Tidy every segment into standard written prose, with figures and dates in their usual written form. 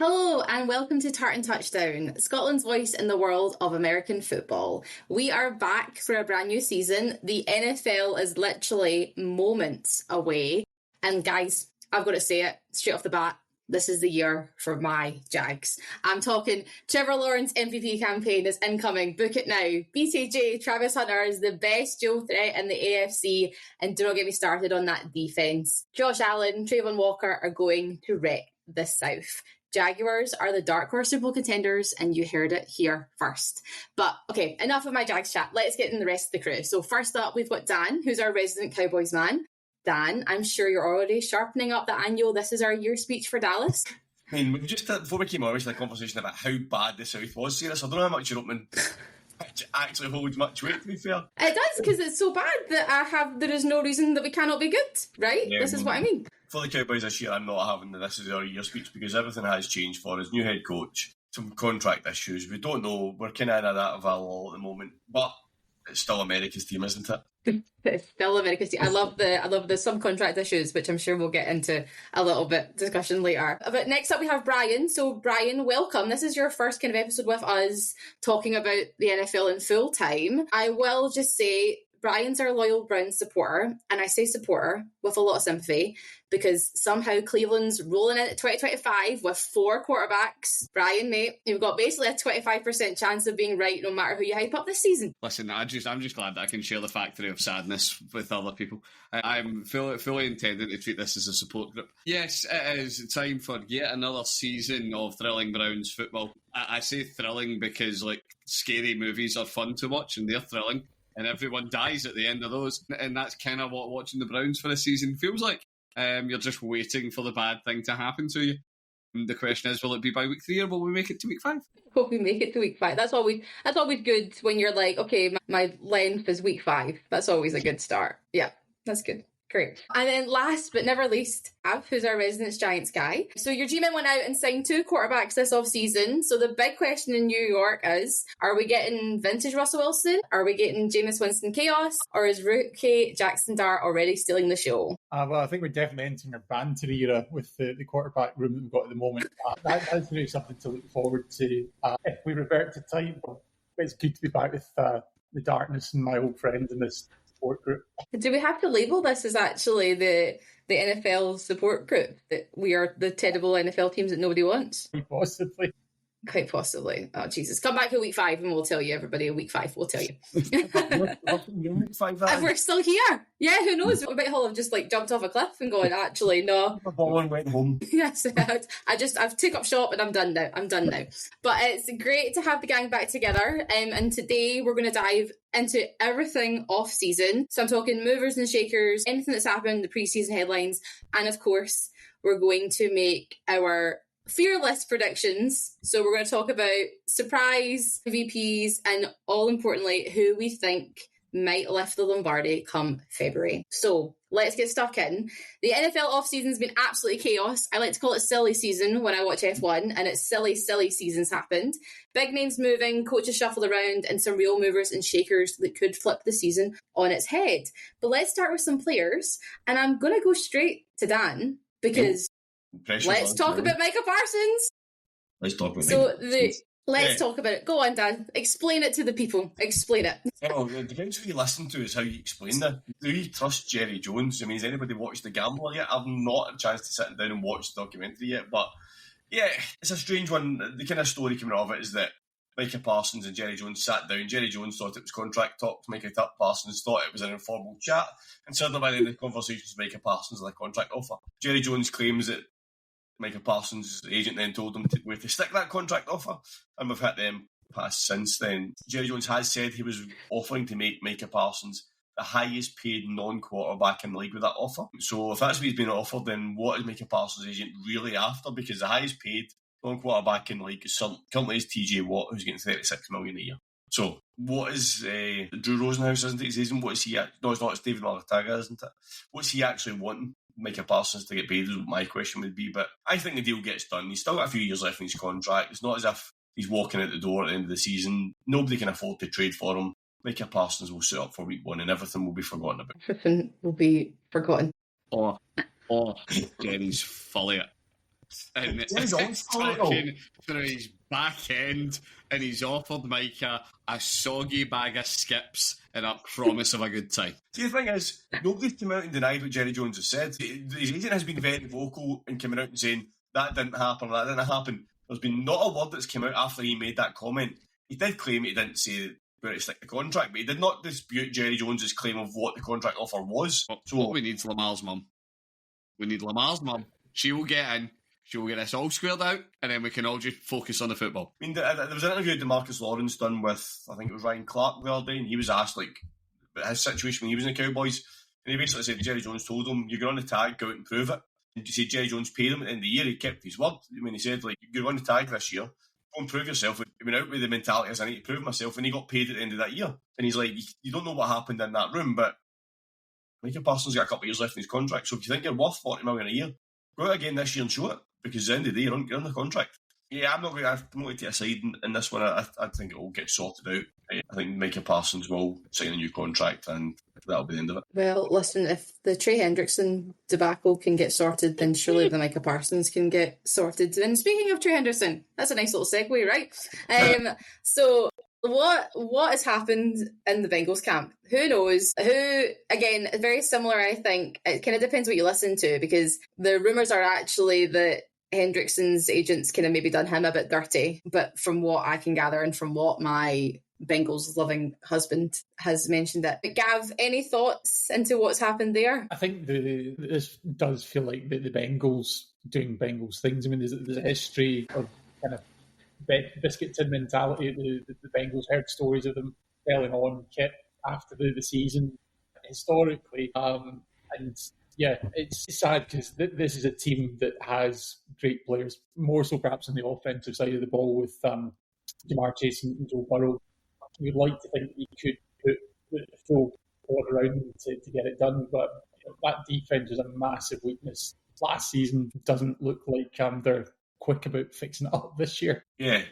Hello and welcome to Tartan Touchdown, Scotland's voice in the world of American football. We are back for a brand new season. The NFL is literally moments away. And guys, I've got to say it straight off the bat, this is the year for my Jags. I'm talking Trevor Lawrence MVP campaign is incoming. Book it now. BTJ, Travis Hunter is the best dual threat in the AFC. And do not get me started on that defence. Josh Allen, Trayvon Walker are going to wreck the South. Jaguars are the dark horse Super Bowl contenders, and you heard it here first. But okay, enough of my Jags chat. Let's get in the rest of the crew. So first up, we've got Dan, who's our resident Cowboys man. Dan, I'm sure you're already sharpening up the annual "This is our year" speech for Dallas. I mean, we just before we came on, we had a conversation about how bad the South was. See this? I don't know how much your opening actually holds much weight. To be fair, it does, because it's so bad that there is no reason that we cannot be good, right? Yeah, this is what I mean. For the Cowboys this year, I'm not having the "This is our year" speech because everything has changed for us. New head coach, some contract issues. We don't know. We're kind of in that valley at the moment, but it's still America's team, isn't it? It's still America's team. I love the subcontract issues, which I'm sure we'll get into a little bit discussion later. But next up we have Brian. So Brian, welcome. This is your first kind of episode with us talking about the NFL in full time. I will just say Brian's our loyal Browns supporter, and I say supporter with a lot of sympathy because somehow Cleveland's rolling in at 2025 with 4 quarterbacks. Brian, mate, you've got basically a 25% chance of being right no matter who you hype up this season. Listen, I'm just glad that I can share the factory of sadness with other people. I'm fully intending to treat this as a support group. Yes, it is time for yet another season of thrilling Browns football. I say thrilling because scary movies are fun to watch and they're thrilling. And everyone dies at the end of those. And that's kind of what watching the Browns for a season feels like. You're just waiting for the bad thing to happen to you. And the question is, will it be by week 3 or will we make it to week 5? Will we make it to week 5? That's always good when you're like, okay, my length is week 5. That's always a good start. Yeah, that's good. Great. And then last but never least, Av, who's our resident Giants guy. So your G-Men went out and signed 2 quarterbacks this off-season. So the big question in New York is, are we getting vintage Russell Wilson? Are we getting Jameis Winston chaos? Or is rookie Jackson Dart already stealing the show? Well, I think we're definitely entering a banter era with the quarterback room that we've got at the moment. That's really something to look forward to. If we revert to time, it's good to be back with the darkness and my old friends in this support group. Do we have to label this as actually the NFL support group? That we are the terrible NFL teams that nobody wants? Possibly. Quite possibly. Oh, Jesus. Come back to week 5 and we'll tell you, everybody. Week 5, we'll tell you. If we're still here. Yeah, who knows? We might all have just jumped off a cliff and going, actually, no. The ball and went home. Yes, I've took up shop and I'm done now. But it's great to have the gang back together. And today we're going to dive into everything off season. So I'm talking movers and shakers, anything that's happened, the preseason headlines. And of course, we're going to make our fearless predictions. So we're going to talk about surprise VPs and, all importantly, who we think might lift the Lombardi come February. So let's get stuck in. The NFL offseason's been absolutely chaos. I like to call it silly season when I watch F1, and it's silly seasons happened. Big names moving, coaches shuffled around, and some real movers and shakers that could flip the season on its head. But let's start with some players, and I'm going to go straight to Dan because let's talk about Micah Parsons. Let's talk about Let's talk about it. Go on, Dan. Explain it to the people. Explain it. Well, it depends who you listen to is how you explain that. Do you trust Jerry Jones? I mean, has anybody watched The Gambler yet? I've not had a chance to sit down and watch the documentary yet, but yeah, it's a strange one. The kind of story coming out of it is that Micah Parsons and Jerry Jones sat down. Jerry Jones thought it was contract talk. Micah Parsons thought it was an informal chat. And certainly by the end of the conversations, Micah Parsons had a contract offer. Jerry Jones claims that Micah Parsons' agent then told him where to stick that contract offer, and we've hit them past since then. Jerry Jones has said he was offering to make Micah Parsons the highest paid non-quarterback in the league with that offer. So if that's what he's been offered, then what is Micah Parsons' agent really after? Because the highest paid non-quarterback in the league is currently is TJ Watt, who's getting $36 million a year. So what is Drew Rosenhaus, isn't it? His agent? What is he? No, it's not. It's David Martaga, isn't it? What's he actually wanting Micah Parsons to get paid is what my question would be. But I think the deal gets done. He's still got a few years left in his contract. It's not as if he's walking out the door at the end of the season. Nobody can afford to trade for him. Micah Parsons will suit up for week 1 and everything will be forgotten about. Everything will be forgotten. Or Jerry's fully it. and Jerry Jones talking through his back end, and he's offered Micah a soggy bag of skips and a promise of a good time. See, the thing is, nobody's come out and denied what Jerry Jones has said. His agent has been very vocal in coming out and saying that didn't happen, or that didn't happen. There's been not a word that's come out after he made that comment. He did claim he didn't say where to stick the contract, but he did not dispute Jerry Jones's claim of what the contract offer was. So what we need is Lamar's mum. We need Lamar's mum. She will get in. She will get this all squared out, and then we can all just focus on the football. I mean, there was an interview DeMarcus Lawrence done with, I think it was Ryan Clark the other day, and he was asked, like, about his situation when he was in the Cowboys, and he basically said Jerry Jones told him, you're on the tag, go out and prove it. And you see Jerry Jones paid him at the end of the year, he kept his word. I mean, he said, like, you're on the tag this year, go and prove yourself. He went out with the mentality as I need to prove myself, and he got paid at the end of that year. And he's like, you don't know what happened in that room, but Micah Parsons got a couple of years left in his contract, so if you think you're worth $40 million a year, go out again this year and show it, because at the end of the day, you're on the contract. Yeah, I'm not going to take a side in this one. I think it will get sorted out. I think Micah Parsons will sign a new contract, and that'll be the end of it. Well, listen, if the Trey Hendrickson debacle can get sorted, then surely the Micah Parsons can get sorted. And speaking of Trey Hendrickson, that's a nice little segue, right? So what has happened in the Bengals camp? Who knows? Again, very similar, I think. It kind of depends what you listen to, because the rumours are actually that Hendrickson's agents kind of maybe done him a bit dirty. But from what I can gather and from what my Bengals loving husband has mentioned it. But Gav, any thoughts into what's happened there? I think this does feel like the Bengals doing Bengals things. I mean, there's a history of kind of biscuit tin mentality. The Bengals heard stories of them selling on kit after the season historically. And yeah, it's sad because this is a team that has great players, more so perhaps on the offensive side of the ball with Jamar Chase and Joe Burrow. You'd like to think you could put the full squad around to get it done, but that defense is a massive weakness. Last season doesn't look like they're quick about fixing it up this year. Yeah.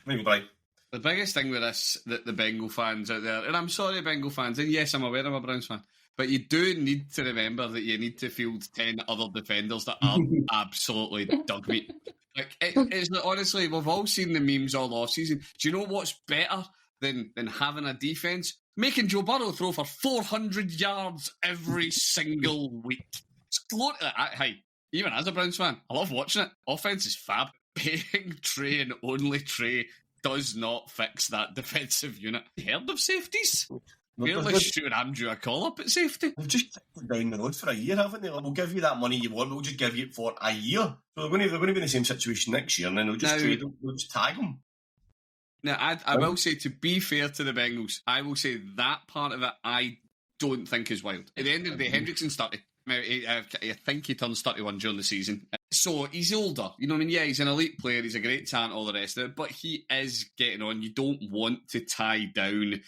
Maybe Brian. The biggest thing with this, that the Bengal fans out there, and I'm sorry Bengal fans, and yes, I'm aware I'm a Browns fan, but you do need to remember that you need to field 10 other defenders that are absolutely dog meat. Like, it's honestly, we've all seen the memes all off season. Do you know what's better than having a defense? Making Joe Burrow throw for 400 yards every single week. It's hey, even as a Browns fan, I love watching it. Offense is fab. Paying Trey and only Trey does not fix that defensive unit. Heard of safeties? Fairly sure I'm due a call up at safety. They've just kicked it down the road for a year, haven't they? Like, we'll give you that money you want, we'll just give you it for a year. So they're going to be in the same situation next year, and then they'll just trade them, they'll just tag them. Now, I will say, to be fair to the Bengals, I will say that part of it I don't think is wild. At the end of the day, Hendrickson's 30. I think he turns 31 during the season. So he's older. You know what I mean? Yeah, he's an elite player. He's a great talent, all the rest of it. But he is getting on. You don't want to tie down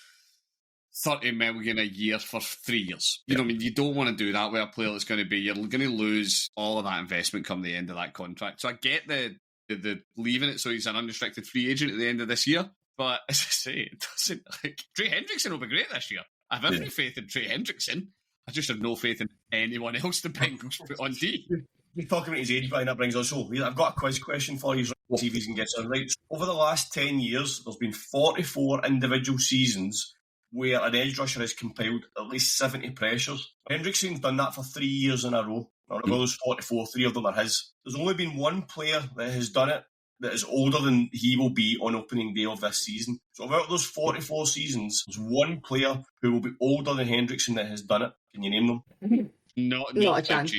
$30 million a year for 3 years. You know what I mean? You don't want to do that with a player that's going to be, you're going to lose all of that investment come the end of that contract. So I get the leaving it so he's an unrestricted free agent at the end of this year. But as I say, it doesn't, like, Trey Hendrickson will be great this year. I have every faith in Trey Hendrickson. I just have no faith in anyone else the Bengals put on D. You're talking about his age, Brian, that brings us home. I've got a quiz question for you, see if he can get it right. Over the last 10 years, there's been 44 individual seasons where an edge rusher has compiled at least 70 pressures. Hendrickson's done that for 3 years in a row. Out of those 44, 3 of them are his. There's only been one player that has done it that is older than he will be on opening day of this season. So about those 44 seasons, there's one player who will be older than Hendrickson that has done it. Can you name them? Not a chance.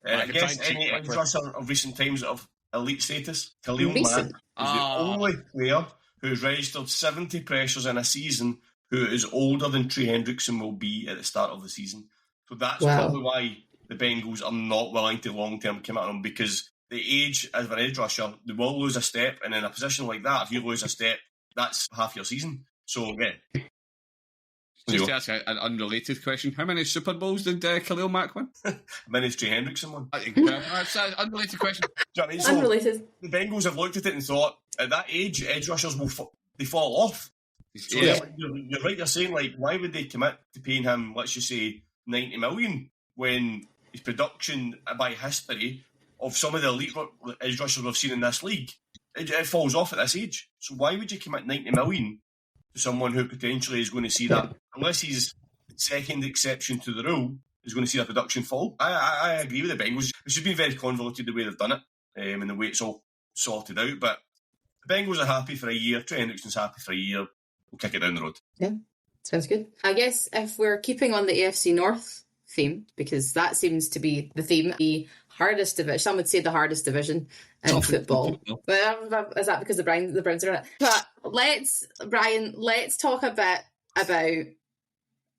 I guess any edge rusher of recent times of elite status, Khalil Mack is the only player who has registered 70 pressures in a season who is older than Trey Hendrickson will be at the start of the season. So that's probably why the Bengals are not willing to long-term commit on him, because the age as an edge rusher, they will lose a step, and in a position like that, if you lose a step, that's half your season. So, yeah. Just to ask an unrelated question, how many Super Bowls did Khalil Mack win? How many has Trey Hendrickson won? That's an unrelated question. Do you know what I mean? So unrelated. The Bengals have looked at it and thought, at that age, edge rushers they fall off. So you're right, you're saying, like, why would they commit to paying him, let's just say, $90 million when his production by history of some of the elite edge rushers we've seen in this league, it falls off at this age. So why would you commit 90 million to someone who potentially is going to see that, unless he's the second exception to the rule, is going to see that production fall? I agree with the Bengals. It's just been very convoluted the way they've done it, and the way it's all sorted out. But the Bengals are happy for a year. Trey Hendrickson's happy for a year. We'll kick it down the road. Yeah, sounds good. I guess if we're keeping on the AFC North theme, because that seems to be the theme, the hardest division. Some would say the hardest division in football. But is that because the Browns are in it? But let's talk a bit about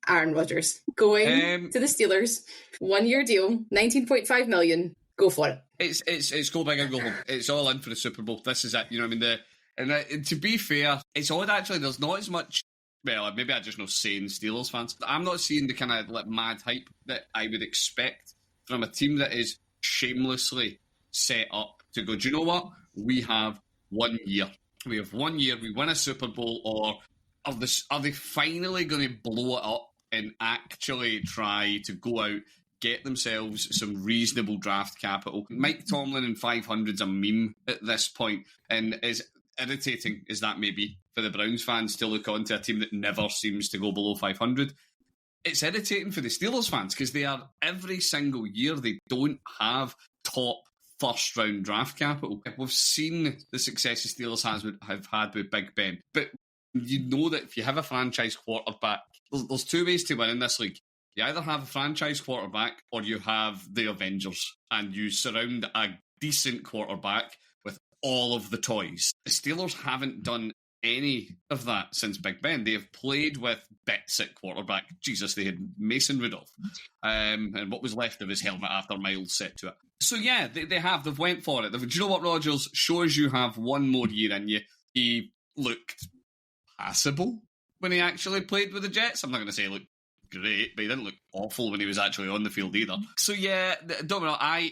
Aaron Rodgers going to the Steelers. 1 year deal, $19.5 million. Go for it. It's go big or go home. It's all in for the Super Bowl. This is it. You know what I mean? And to be fair, it's odd actually. There's not as much. Well, maybe I just know sane Steelers fans. I'm not seeing the kind of mad hype that I would expect from a team that is shamelessly set up to go, do you know what? We have 1 year. We have 1 year. We win a Super Bowl, or are they finally going to blow it up and actually try to go out, get themselves some reasonable draft capital? Mike Tomlin in 500's a meme at this point, and as irritating as that may be for the Browns fans to look on to a team that never seems to go below 500, it's irritating for the Steelers fans because they are every single year they don't have top first round draft capital. We've seen the success the Steelers have had with Big Ben, but you know that if you have a franchise quarterback, there's two ways to win in this league. You either have a franchise quarterback or you have the Avengers, and you surround a decent quarterback with all of the toys. The Steelers haven't done any of that since Big Ben. They have played with bits at quarterback. Jesus, they had Mason Rudolph, and what was left of his helmet after Miles set to it. So yeah, they've went for it. Do you know what, Rodgers? Shows you have one more year in you. He looked passable when he actually played with the Jets. I'm not going to say he looked great, but he didn't look awful when he was actually on the field either. So yeah, don't know. I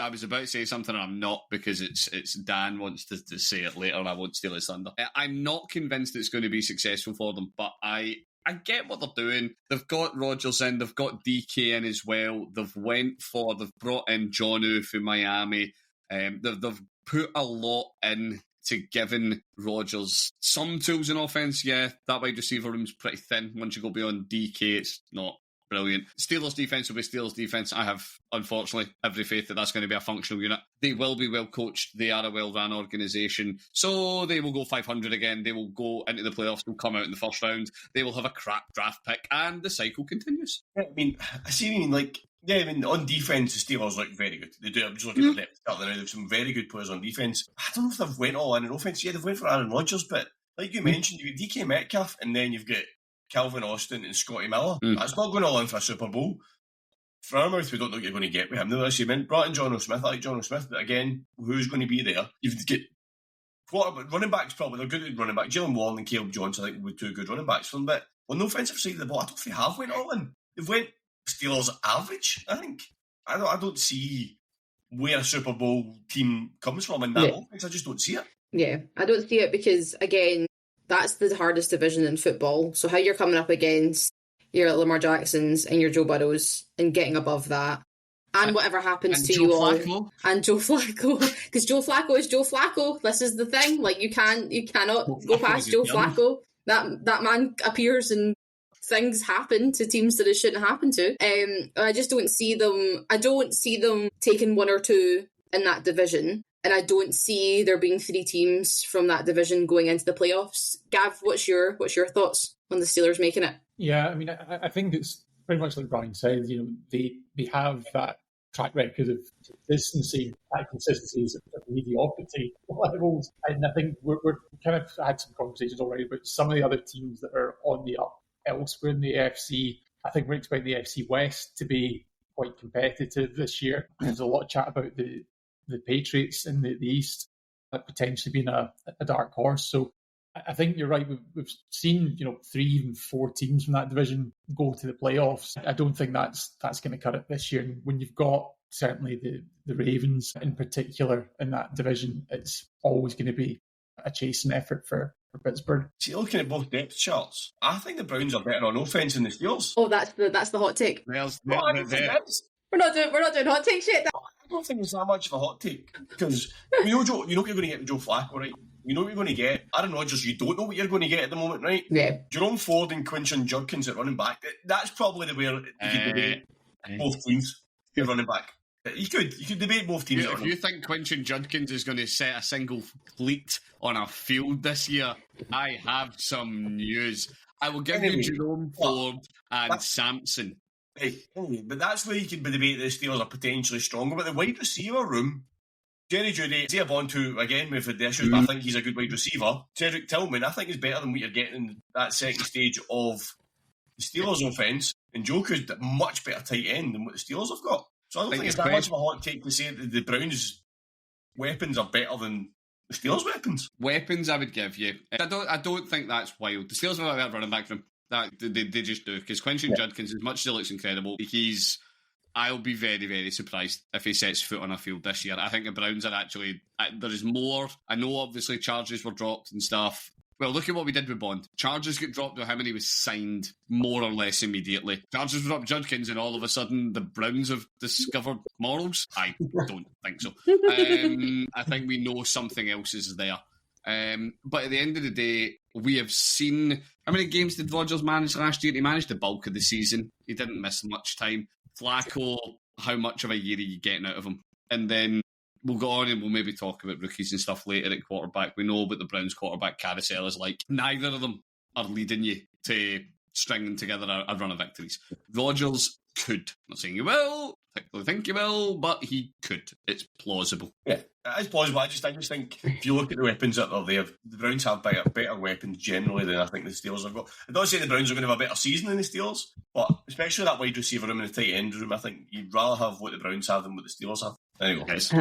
was about to say something and I'm not, because it's Dan wants to say it later and I won't steal his thunder. I'm not convinced it's going to be successful for them, but I get what they're doing. They've got Rodgers in, they've got DK in as well. They've brought in Jonnu from Miami. They've put a lot in to giving Rodgers some tools in offense. Yeah, that wide receiver room's pretty thin. Once you go beyond DK, it's not brilliant. Steelers defense will be Steelers defense. I have, unfortunately, every faith that that's going to be a functional unit. They will be well coached. They are a well-run organisation. So they will go 500 again. They will go into the playoffs. They'll come out in the first round. They will have a crap draft pick, and the cycle continues. I mean, on defence, the Steelers look very good. They do. I'm just looking at the depth chart now. They have some very good players on defence. I don't know if they've went all in offence. Yeah, they've went for Aaron Rodgers, but like you mentioned, you've got DK Metcalf, and then you've got Calvin Austin and Scotty Miller. That's not going all in for a Super Bowl. From our mouth, we don't know what you're going to get with him. As you meant, brought in Jonnu Smith. I like Jonnu Smith, but again, who's going to be there? You've got running backs, probably. They're good at running back. Jalen Warren and Caleb Johnson, I think, would be two good running backs for them. But on the offensive side of the ball, I don't think they have went all in. They've went Steelers average, I think. I don't see where a Super Bowl team comes from in that offense. I just don't see it. Yeah, I don't see it because, again, that's the hardest division in football. So how you're coming up against your Lamar Jacksons and your Joe Burrows and getting above that, and whatever happens to you all, and Joe Flacco, because Joe Flacco is Joe Flacco. This is the thing. Like you cannot go past Joe Flacco. That man appears and things happen to teams that it shouldn't happen to. I just don't see them. I don't see them taking one or two in that division. And I don't see there being three teams from that division going into the playoffs. Gav, what's your thoughts on the Steelers making it? Yeah, I mean, I think it's pretty much like Brian said. You know, they have that track record of consistency. That consistency is at mediocrity levels, and I think we're kind of had some conversations already about some of the other teams that are on the up elsewhere in the AFC. I think we're expecting the AFC West to be quite competitive this year. There's a lot of chat about the Patriots in the East potentially being a dark horse. So I think you're right. We've seen 3, even 4 teams from that division go to the playoffs. I don't think that's going to cut it this year. And when you've got certainly the Ravens in particular in that division, it's always going to be a chasing effort for Pittsburgh. See, looking at both depth charts, I think the Browns are better on offense than the Steelers. Oh, that's the hot take. We're We're not doing hot takes yet. don't think it's that much of a hot take because you know what you're going to get with Joe Flacco, right? You know what you're going to get. Aaron Rodgers, you don't know what you're going to get at the moment, right? Yeah. Jerome Ford and Quinton Judkins at running back. That's probably the where you could debate both teams at running back. You could debate both teams. If you think Quinton Judkins is going to set a single fleet on a field this year, I have some news. I will give you Jerome Ford and Sampson. But that's where you can debate the Steelers are potentially stronger. But the wide receiver room, Jerry Jeudy, Zia Bond, who again we've had the issues, but I think he's a good wide receiver. Cedric Tillman, I think is better than what you're getting in that second stage of the Steelers' offense. And Joku's a much better tight end than what the Steelers have got. So I don't think it's that much of a hot take to say that the Browns' weapons are better than the Steelers' weapons. Weapons, I would give you. I don't think that's wild. The Steelers have a better running back from that. They just do because Quinton Judkins, as much as he looks incredible, I'll be very, very surprised if he sets foot on a field this year. I think the Browns are actually there is more. I know obviously charges were dropped and stuff. Well, look at what we did with Bond. Charges get dropped to him and he was signed more or less immediately. Charges dropped Judkins and all of a sudden the Browns have discovered morals? I don't think so. I think we know something else is there. But at the end of the day, we have seen... How many games did Rodgers manage last year? He managed the bulk of the season. He didn't miss much time. Flacco, how much of a year are you getting out of him? And then we'll go on and we'll maybe talk about rookies and stuff later at quarterback. We know about the Browns quarterback carousel is like. Neither of them are leading you to stringing together a run of victories. Rodgers could. I'm not saying he will. I think he will, but he could. It's plausible. Yeah, it is plausible. I just think if you look at the weapons that are there, the Browns have better weapons generally than I think the Steelers have got. I don't say the Browns are going to have a better season than the Steelers, but especially that wide receiver room and the tight end room, I think you'd rather have what the Browns have than what the Steelers have. Anyway, it's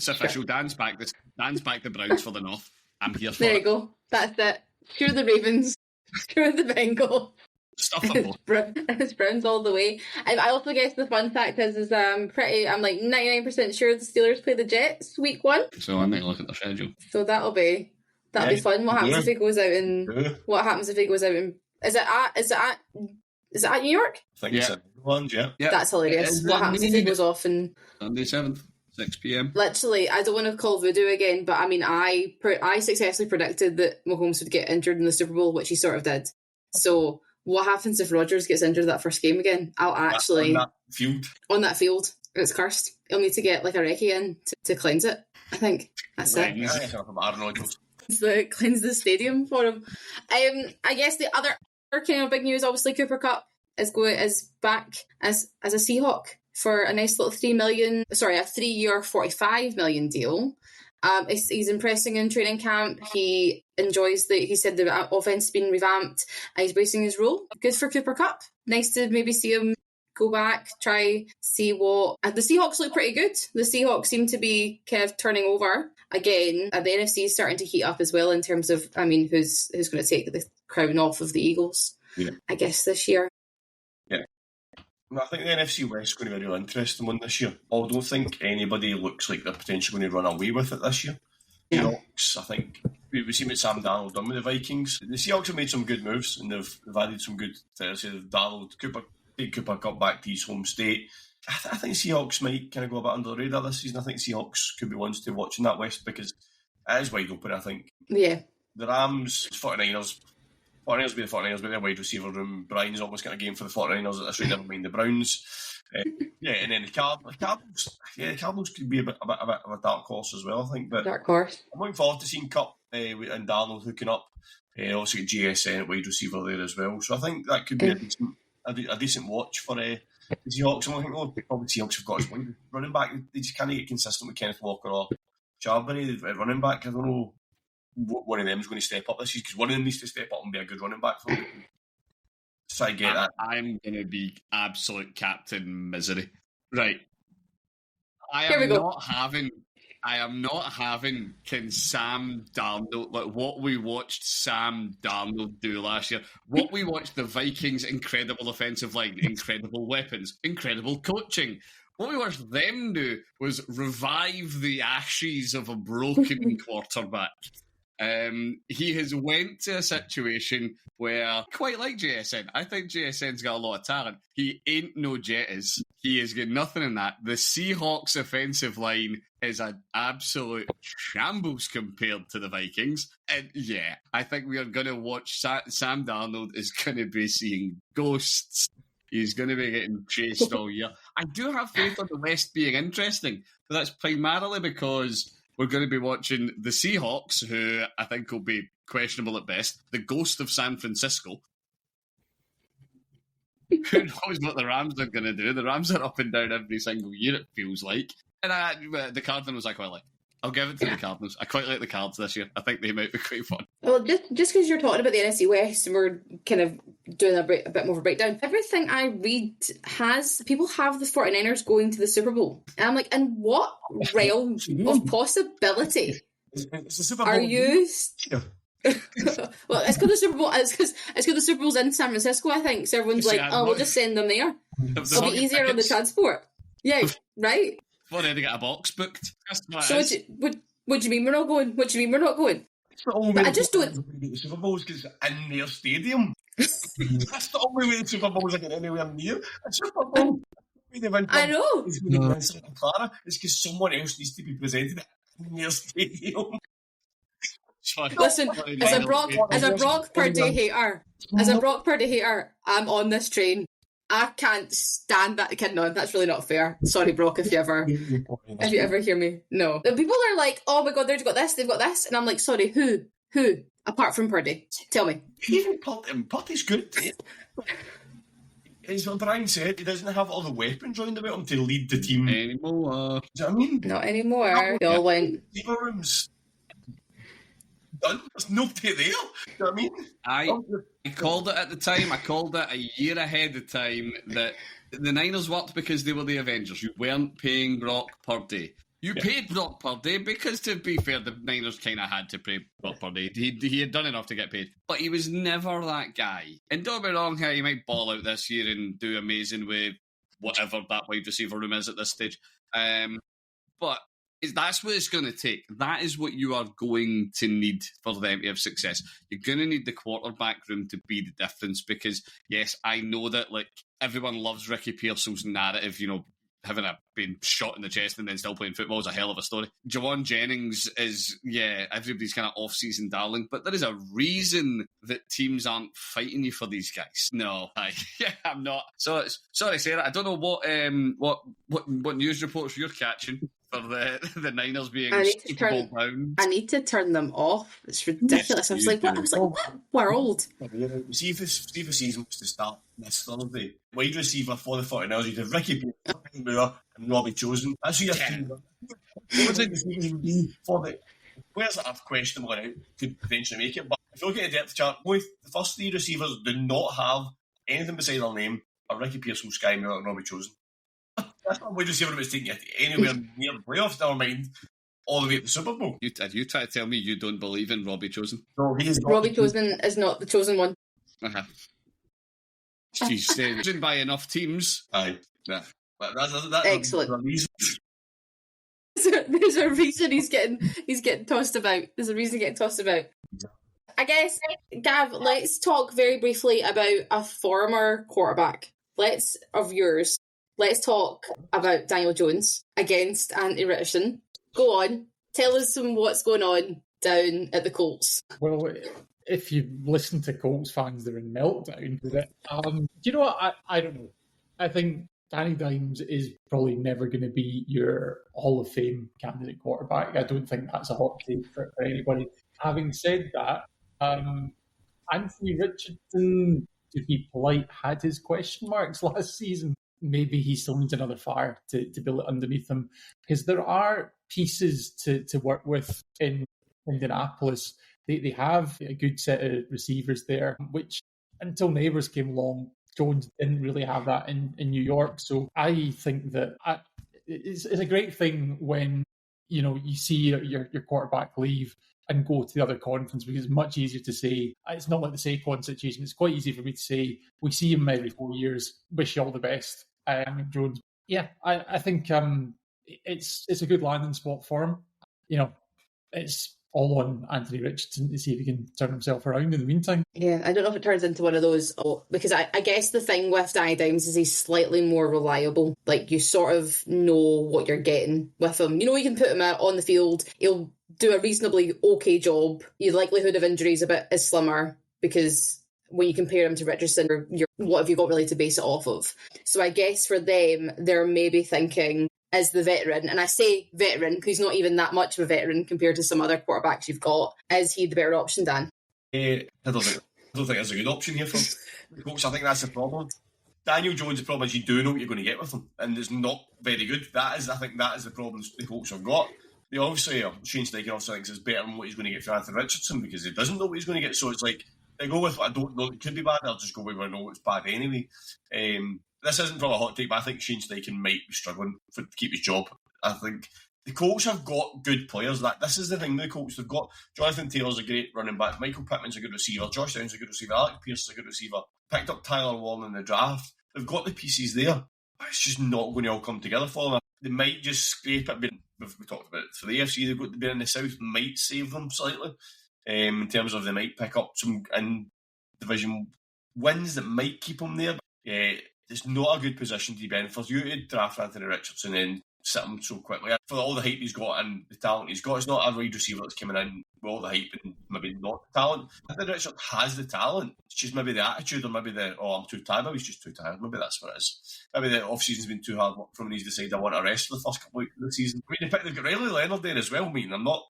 official. Dan's back the Browns for the North. I'm here for it. There you go. That's it. Screw the Ravens. Screw the Bengals. Stuff them both. It's Browns all the way. I also guess the fun fact is I'm like 99% sure the Steelers play the Jets week 1. So I need to look at their schedule. So that'll be fun. What happens if it goes out in? What happens if it goes out in? Is it at New York? I think it's at England, yeah. That's hilarious. What happens if it goes off in Sunday 7th, 6 p.m. Literally, I don't want to call voodoo again, but I mean, I successfully predicted that Mahomes would get injured in the Super Bowl, which he sort of did. So what happens if Rodgers gets injured that first game again? I'll actually... On that field. It's cursed. He'll need to get like a recce in to cleanse it, I think. That's it. Cleanse the stadium for him. I guess the other kind of big news, obviously, Cooper Kupp is back as a Seahawk for a nice little a 3-year, $45 million deal. He's impressing in training camp. He enjoys he said the offense has been revamped and he's bracing his role. Good for Cooper Kupp. Nice to maybe see him go back, try, see what... The Seahawks look pretty good. The Seahawks seem to be kind of turning over again. The NFC is starting to heat up as well in terms of, I mean, who's going to take the crown off of the Eagles, I guess, this year. Yeah. I think the NFC West is going to be a real interesting one this year. I don't think anybody looks like they're potentially going to run away with it this year. Yeah. Seahawks, I think, we've seen what Sam Darnold done with the Vikings. The Seahawks have made some good moves and they've added some good things. Cooper Kupp back to his home state. I think Seahawks might kind of go a bit under the radar this season. I think Seahawks could be ones to watch in that West because it is wide open, I think. Yeah. The Rams, 49ers will be the 49ers, but their wide receiver room. Brian's almost got a game for the 49ers at this rate, never mind the Browns. And then the Cardinals. Yeah, the Cardinals could be a bit of a dark horse as well, I think. But dark horse. I'm looking forward to seeing Kupp and Darnold hooking up. Also get GSN at wide receiver there as well. So I think that could be a decent watch for the Seahawks. I'm thinking, probably Seahawks have got his running back. They just can't get consistent with Kenneth Walker or Charbonnet at running back. I don't know what one of them is going to step up this year because one of them needs to step up and be a good running back for them. So I get that. I'm going to be absolute Captain Misery. Right. I am not having can Sam Darnold, like what we watched Sam Darnold do last year, what we watched the Vikings' incredible offensive line, incredible weapons, incredible coaching. What we watched them do was revive the ashes of a broken quarterback. He has went to a situation where, quite like JSN, I think JSN's got a lot of talent. He ain't no Jettas. He has got nothing in that. The Seahawks offensive line is an absolute shambles compared to the Vikings. And yeah, I think we are going to watch Sam Darnold is going to be seeing ghosts. He's going to be getting chased all year. I do have faith on the West being interesting, but that's primarily because we're going to be watching the Seahawks, who I think will be questionable at best, the ghost of San Francisco. Who knows what the Rams are going to do? The Rams are up and down every single year, it feels like. And the Cardinals I quite like. I'll give it to the Cardinals. I quite like the Cards this year. I think they might be quite fun. Well, just because you're talking about the NFC West, we're kind of doing a bit more of a breakdown. Everything I read people have the 49ers going to the Super Bowl. And I'm like, in what realm of possibility It's the Super Bowl. are you... Well, it's because the Super Bowl. It's because the Super Bowl's in San Francisco, I think. So everyone's like, "Oh, we'll just send them there. It'll be easier on the transport." Yeah, right. We've already got a box booked. So what do you mean we're not going? What do you mean we're not going? I just don't. The Super Bowl's because it's in their stadium. That's the only way the Super Bowls are getting anywhere near a Super Bowl. I know. It's because someone else needs to be presented in their stadium. Listen, as a Brock Purdy hater, I'm on this train. I can't stand that. No, that's really not fair. Sorry, Brock, if you ever hear me. No. The people are like, oh my God, they've got this, and I'm like, sorry, who? Apart from Purdy, tell me. Even Purdy's good. As Brian said, he doesn't have all the weapons round about him to lead the team anymore. Do you know what I mean? Not anymore. They all went. Rooms. Done. There's nobody there. You know what I mean? I called it at the time. I called it a year ahead of time that the Niners worked because they were the Avengers. You weren't paying Brock Purdy. You paid Brock Purdy because, to be fair, the Niners kind of had to pay Brock Purdy. He had done enough to get paid. But he was never that guy. And don't be wrong, he might ball out this year and do amazing with whatever that wide receiver room is at this stage. But that's what it's going to take. That is what you are going to need for them to have success. You're going to need the quarterback room to be the difference because, yes, I know that like everyone loves Ricky Pearsall's narrative, having been shot in the chest and then still playing football is a hell of a story. Jawan Jennings is, everybody's kind of off-season darling, but there is a reason that teams aren't fighting you for these guys. No, I'm not. So sorry, Sarah, I don't know what news reports you're catching for the Niners being Super Bowl bound. I need to turn them off. It's ridiculous. I was like, what world? See if the season was to start this Thursday. Wide receiver for the 49ers, you'd have Ricky Moore and Robbie Chosen. That's who your team. What would the season be for the players that have questionable out could potentially make it? But if you look at the depth chart, both the first three receivers do not have anything beside their name or Ricky Pearsall, Sky Moore, and Robbie Chosen. That's not a wide receiver that's taking you anywhere near the playoffs, never mind all the way to the Super Bowl. You try to tell me you don't believe in Robbie Chosen? No, he is not. Robbie Chosen is not the chosen one. Uh-huh. She's chosen by enough teams. Aye. Yeah. That's excellent. There's a reason he's getting tossed about. There's a reason he's getting tossed about. I guess, Gav, let's talk very briefly about a former quarterback. Of yours. Let's talk about Daniel Jones against Andy Richardson. Go on. Tell us what's going on down at the Colts. Well, if you listen to Colts fans, they're in meltdown with it. Do you know what? I don't know. I think Danny Dimes is probably never going to be your Hall of Fame candidate quarterback. I don't think that's a hot take for anybody. Having said that, Anthony Richardson, to be polite, had his question marks last season. Maybe he still needs another fire to build it underneath him, because there are pieces to work with in Indianapolis. They have a good set of receivers there, which until Neighbours came along, Jones didn't really have that in New York. So I think that it's a great thing when you see your quarterback leave and go to the other conference, because it's much easier to say, it's not like the Saquon situation. It's quite easy for me to say, we see him every 4 years, wish you all the best. Jones. Yeah, I think it's a good landing spot for him. It's all on Anthony Richardson to see if he can turn himself around in the meantime. Yeah, I don't know if it turns into one of those, because I guess the thing with Danny Downs is he's slightly more reliable. Like, you sort of know what you're getting with him. You can put him out on the field, he'll do a reasonably okay job. Your likelihood of injury is slimmer, because when you compare him to Richardson, what have you got really to base it off of? So I guess for them, they're maybe thinking, as the veteran, and I say veteran because he's not even that much of a veteran compared to some other quarterbacks you've got, is he the better option, Dan? I don't think there's a good option here for the Colts. I think that's the problem. Daniel Jones, the problem is you do know what you're going to get with him, and it's not very good. I think that is the problem the Colts have got. They obviously, Shane Steichen obviously thinks it's better than what he's going to get for Anthony Richardson because he doesn't know what he's going to get. So it's like, they go with what I don't know it could be bad, I'll just go with what I know it's bad anyway. This isn't from a hot take, but I think Shane Steichen might be struggling to keep his job. I think the Colts have got good players. This is the thing, the Colts, they've got Jonathan Taylor's a great running back, Michael Pittman's a good receiver, Josh Downs a good receiver, Alec Pierce is a good receiver, picked up Tyler Warren in the draft. They've got the pieces there, but it's just not going to all come together for them. They might just scrape it. We talked about it for the AFC, they've got to be in the South, might save them slightly. In terms of they might pick up some in division wins that might keep them there. It's not a good position to be in. For you to draft Anthony Richardson and sit him so quickly, for all the hype he's got and the talent he's got, it's not a wide receiver that's coming in with all the hype and maybe not the talent. Anthony Richardson has the talent. It's just maybe the attitude, or maybe I'm too tired. Maybe he's just too tired. Maybe that's what it is. Maybe the off-season's been too hard work for him and he's decided I want to rest for the first couple of weeks of the season. I mean, they've got Riley Leonard there as well. I mean, I'm not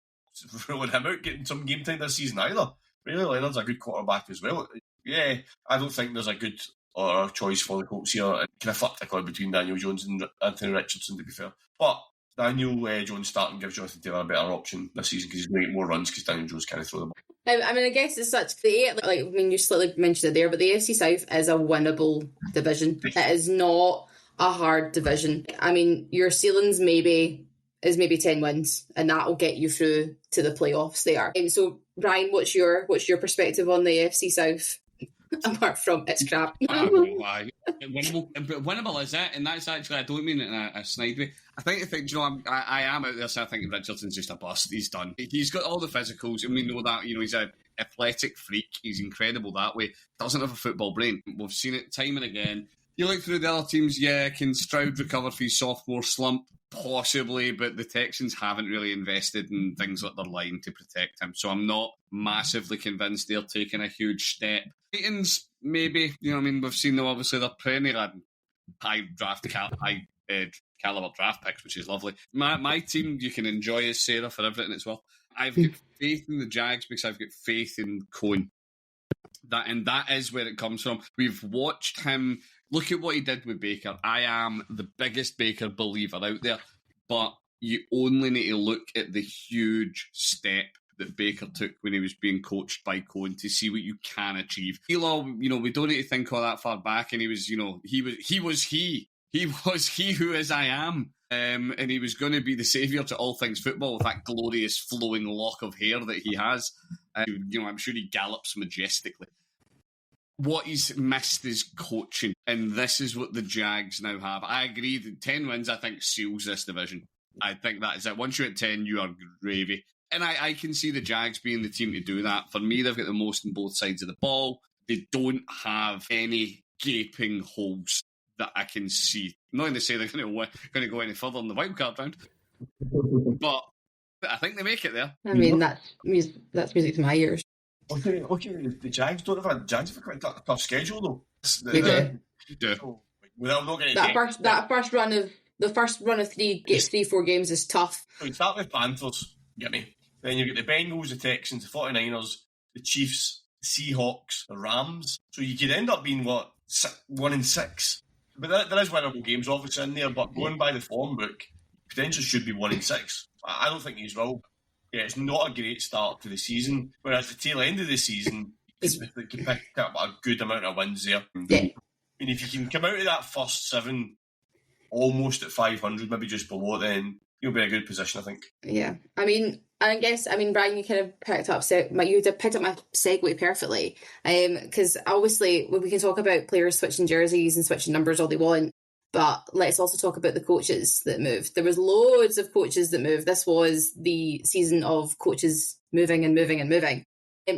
ruling him out getting some game time this season either. Riley Leonard's a good quarterback as well. Yeah, I don't think there's a good or a choice for the Colts here. It kind of flipped a coin between Daniel Jones and Anthony Richardson, to be fair. But Daniel Jones starting gives Jonathan Taylor a better option this season because he's going to get more runs because Daniel Jones can't throw them. I mean, I guess it's such you slightly mentioned it there, but the AFC South is a winnable division. It is not a hard division. I mean, your ceilings maybe 10 wins, and that will get you through to the playoffs there. And so, Ryan, what's your perspective on the AFC South? Apart from it's crap. Winnable is it, and that's actually, I don't mean it in a snide way. I think I am out there, so I think Richardson's just a bust. He's done. He's got all the physicals, and we know that. He's an athletic freak. He's incredible that way. Doesn't have a football brain. We've seen it time and again. You look through the other teams, can Stroud recover from his sophomore slump? Possibly, but the Texans haven't really invested in things like their line to protect him. So I'm not massively convinced they're taking a huge step. Titans, maybe. We've seen them, obviously, they're perennial high caliber draft picks, which is lovely. My team, you can enjoy as Sarah for everything as well. I've got faith in the Jags because I've got faith in Cohen. That is where it comes from. We've watched him. Look at what he did with Baker. I am the biggest Baker believer out there, but you only need to look at the huge step that Baker took when he was being coached by Cohen to see what you can achieve. We don't need to think all that far back, and he was he who is I am. And he was going to be the saviour to all things football with that glorious flowing lock of hair that he has. I'm sure he gallops majestically. What he's missed is coaching, and this is what the Jags now have. I agree that 10 wins, I think, seals this division. I think that is it. Once you're at 10, you are gravy. And I can see the Jags being the team to do that. For me, they've got the most on both sides of the ball. They don't have any gaping holes that I can see. I'm not going to say they're going to go any further in the wildcard round, but I think they make it there. I mean, that's music to my ears. Okay, the Jags have quite a tough schedule though. They do. That first run of 3-4 games is tough. So you start with Panthers, get me. Then you get the Bengals, the Texans, the 49ers, the Chiefs, the Seahawks, the Rams. So you could end up being 1-6. But there is winnable games obviously in there. But going by the form book, potentially should be 1-6. I don't think he's will. Yeah, it's not a great start to the season. Whereas the tail end of the season, they can pick up a good amount of wins there. Yeah. And if you can come out of that first 7 almost at 500, maybe just below, then you'll be in a good position, I think. Yeah. Brian, you kind of picked up my segue perfectly. Because obviously, we can talk about players switching jerseys and switching numbers all they want. But let's also talk about the coaches that moved. There was loads of coaches that moved. This was the season of coaches moving and moving and moving.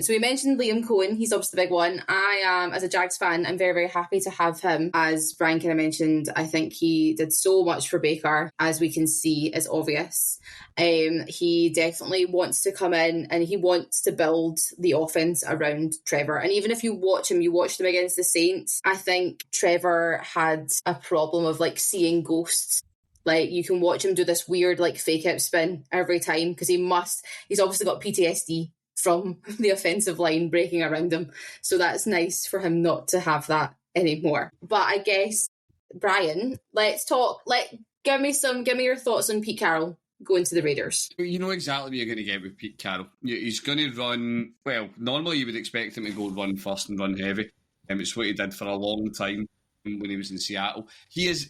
So we mentioned Liam Cohen. He's obviously the big one. I am, as a Jags fan, I'm very, very happy to have him. As Brian kind of mentioned, I think he did so much for Baker, as we can see, is obvious. He definitely wants to come in and he wants to build the offense around Trevor. And even if you watch him against the Saints, I think Trevor had a problem of like seeing ghosts. Like, you can watch him do this weird like fake out spin every time because he's obviously got PTSD from the offensive line breaking around him. So that's nice for him not to have that anymore. But I guess, Brian, let's talk. Give me your thoughts on Pete Carroll going to the Raiders. You know exactly what you're going to get with Pete Carroll. He's going to run, well, normally you would expect him to go run first and run heavy. It's what he did for a long time when he was in Seattle. He is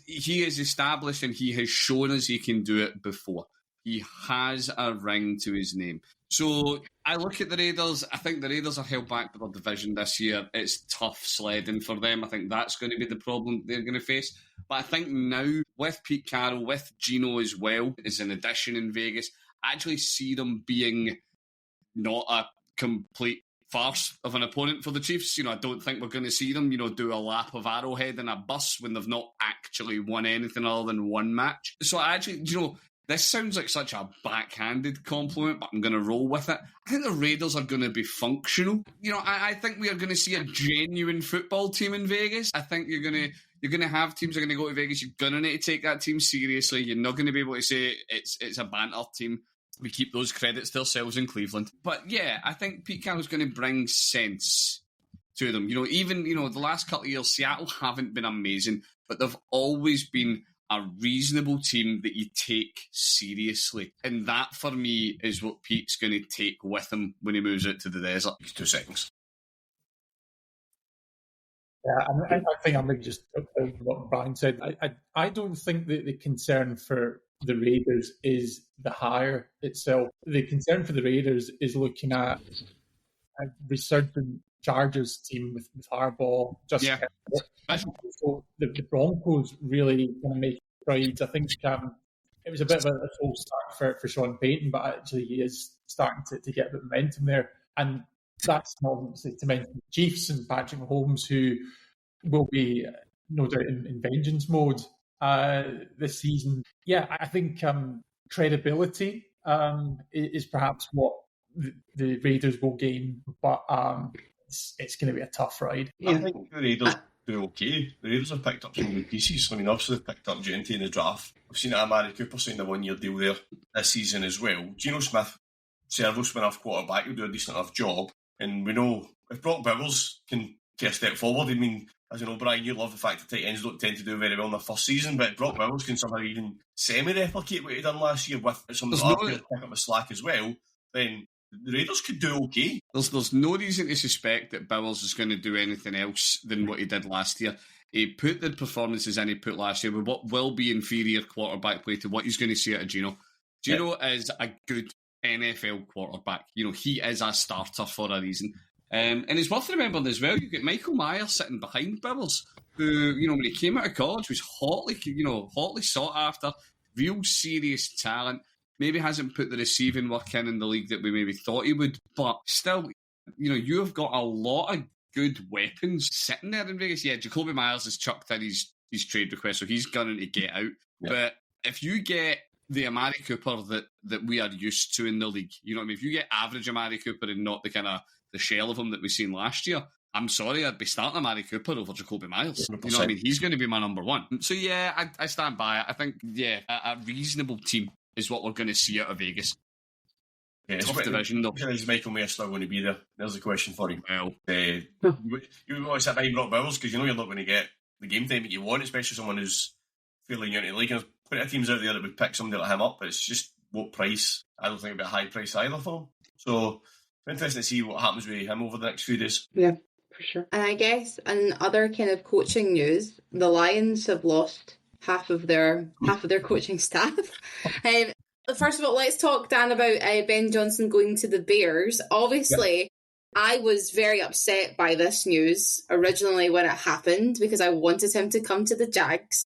established and he has shown us he can do it before. He has a ring to his name. So I look at the Raiders. I think the Raiders are held back by their division this year. It's tough sledding for them. I think that's going to be the problem they're going to face. But I think now, with Pete Carroll, with Geno as well, as an addition in Vegas, I actually see them being not a complete farce of an opponent for the Chiefs. I don't think we're going to see them, do a lap of Arrowhead in a bus when they've not actually won anything other than one match. So I actually, this sounds like such a backhanded compliment, but I'm going to roll with it. I think the Raiders are going to be functional. I think we are going to see a genuine football team in Vegas. I think you're going to have teams that are going to go to Vegas. You're going to need to take that team seriously. You're not going to be able to say it's a banter team. We keep those credits to ourselves in Cleveland. But yeah, I think Pete Carroll's going to bring sense to them. Even the last couple of years, Seattle haven't been amazing, but they've always been a reasonable team that you take seriously. And that, for me, is what Pete's going to take with him when he moves out to the desert. 2 seconds. Yeah, I think I'm maybe just what Brian said. I don't think that the concern for the Raiders is the hire itself. The concern for the Raiders is looking at a resurgent Chargers team with Harbaugh. So the Broncos really going to make strides. I think it was a bit of a slow start for Sean Payton, but actually he is starting to get a bit of momentum there. And that's not obviously to mention the Chiefs and Patrick Mahomes, who will be no doubt in vengeance mode this season. Yeah, I think credibility is perhaps what the Raiders will gain, but it's going to be a tough ride. I think the Raiders do okay. The Raiders have picked up some good pieces. Obviously they've picked up Gentry in the draft. We've seen Amari Cooper sign a 1-year deal there this season as well. Geno Smith, serviceable enough quarterback, will do a decent enough job. And we know if Brock Bowers can take a step forward, as you know, Brian, you love the fact that tight ends don't tend to do very well in their first season, but if Brock Bowers can somehow even semi-replicate what he done last year with some of the other players pick up the slack as well, then the Raiders could do okay. There's no reason to suspect that Bowers is going to do anything else than what he did last year. He put the performances in he put last year with what will be inferior quarterback play to what he's going to see out of Geno. Geno is a good NFL quarterback. He is a starter for a reason. And it's worth remembering as well, you've got Michael Myers sitting behind Bowers, who, when he came out of college was hotly sought after, real serious talent. Maybe hasn't put the receiving work in the league that we maybe thought he would, but still, you have got a lot of good weapons sitting there in Vegas. Yeah, Jacoby Myers has chucked in his trade request, so he's going to get out. Yeah. But if you get the Amari Cooper that we are used to in the league, if you get average Amari Cooper and not the shell of him that we've seen last year, I'm sorry, I'd be starting Amari Cooper over Jacoby Myers. 100%. He's going to be my number one. So yeah, I stand by it. I think, a reasonable team is what we're going to see out of Vegas. Yeah, tough division, though. Is Michael Mayer still going to be there? There's a question for you. Well, you want to sit behind Brock Bowers because you're not going to get the game time that you want, especially someone who's fairly new to the league. There's plenty of teams out there that would pick somebody like him up, but it's just what price. I don't think it'd be a high price either for him. So it's interesting to see what happens with him over the next few days. Yeah, for sure. And I guess in other kind of coaching news, the Lions have lost half of their coaching staff. First of all, let's talk, Dan, about Ben Johnson going to the Bears. Obviously, I was very upset by this news originally when it happened because I wanted him to come to the Jags.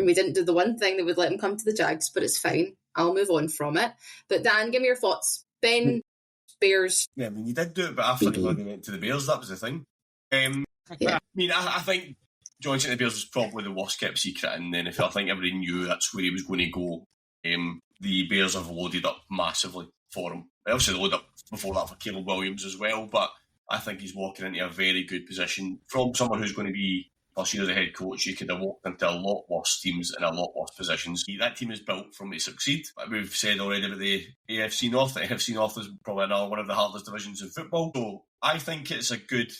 we didn't do the one thing that would let him come to the Jags, but it's fine. I'll move on from it. But Dan, give me your thoughts. Ben, Bears. Yeah, I mean, you did do it, but after he went to the Bears, that was the thing. I mean, I think Johnson at the Bears was probably the worst kept secret in the NFL. I think everybody knew that's where he was going to go. The Bears have loaded up massively for him. They obviously loaded up before that for Caleb Williams as well, but I think he's walking into a very good position. From someone who's going to be first year as a head coach, you could have walked into a lot worse teams in a lot worse positions. That team is built for him to succeed. We've said already about the AFC North. The AFC North is probably another one of the hardest divisions in football. So I think it's a good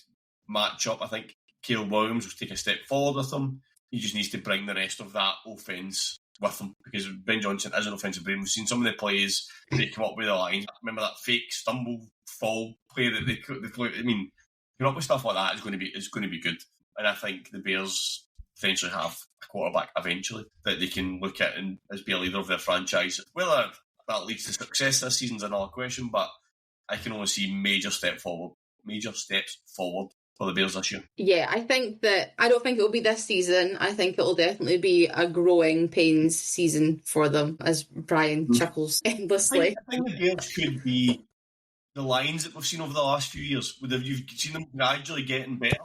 matchup. I think Caleb Williams will take a step forward with him. He just needs to bring the rest of that offence with him, because Ben Johnson is an offensive brain. We've seen some of the plays they come up with the lines. Remember that fake stumble fall play that they play? I mean, coming up with stuff like that is going to be good. And I think the Bears potentially have a quarterback eventually that they can look at and as be a leader of their franchise. Whether that leads to success this season is another question, but I can only see major steps forward for the Bears this year. Yeah, I don't think it'll be this season. I think it'll definitely be a growing pains season for them, as Brian chuckles endlessly. I think the Bears could be the Lions that we've seen over the last few years. You've seen them gradually getting better.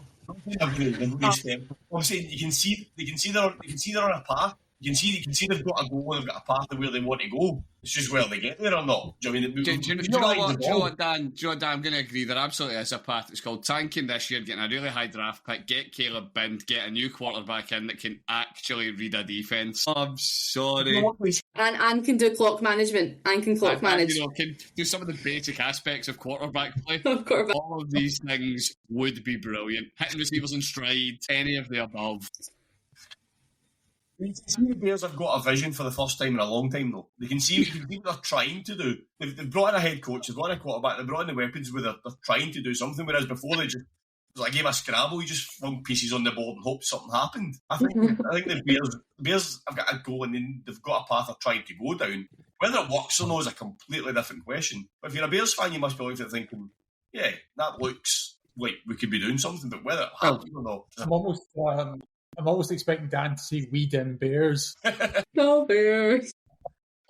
Obviously, you can see they're on a path. You can see they've got a goal. They've got a path to where they want to go. It's just whether they get there or not. Do you know what, Dan? I'm going to agree. There absolutely is a path. It's called tanking this year, getting a really high draft pick, get Caleb Bind, get a new quarterback in that can actually read a defence. I'm sorry. And can do clock management. And can clock manage. Can do some of the basic aspects of quarterback play. Quarterback. All of these things would be brilliant. Hitting receivers in stride, any of the above. You can see the Bears have got a vision for the first time in a long time, though. You can see what they're trying to do. They've brought in a head coach, they've brought in a quarterback, they've brought in the weapons where they're trying to do something, whereas before it was like a game of Scrabble. You just flung pieces on the board and hoped something happened. I think the Bears have got a goal and then they've got a path they're trying to go down. Whether it works or not is a completely different question. But if you're a Bears fan, you must be looking at thinking, yeah, that looks like we could be doing something, but whether it happens or not. I'm almost expecting Dan to say "We dem Bears." No Bears.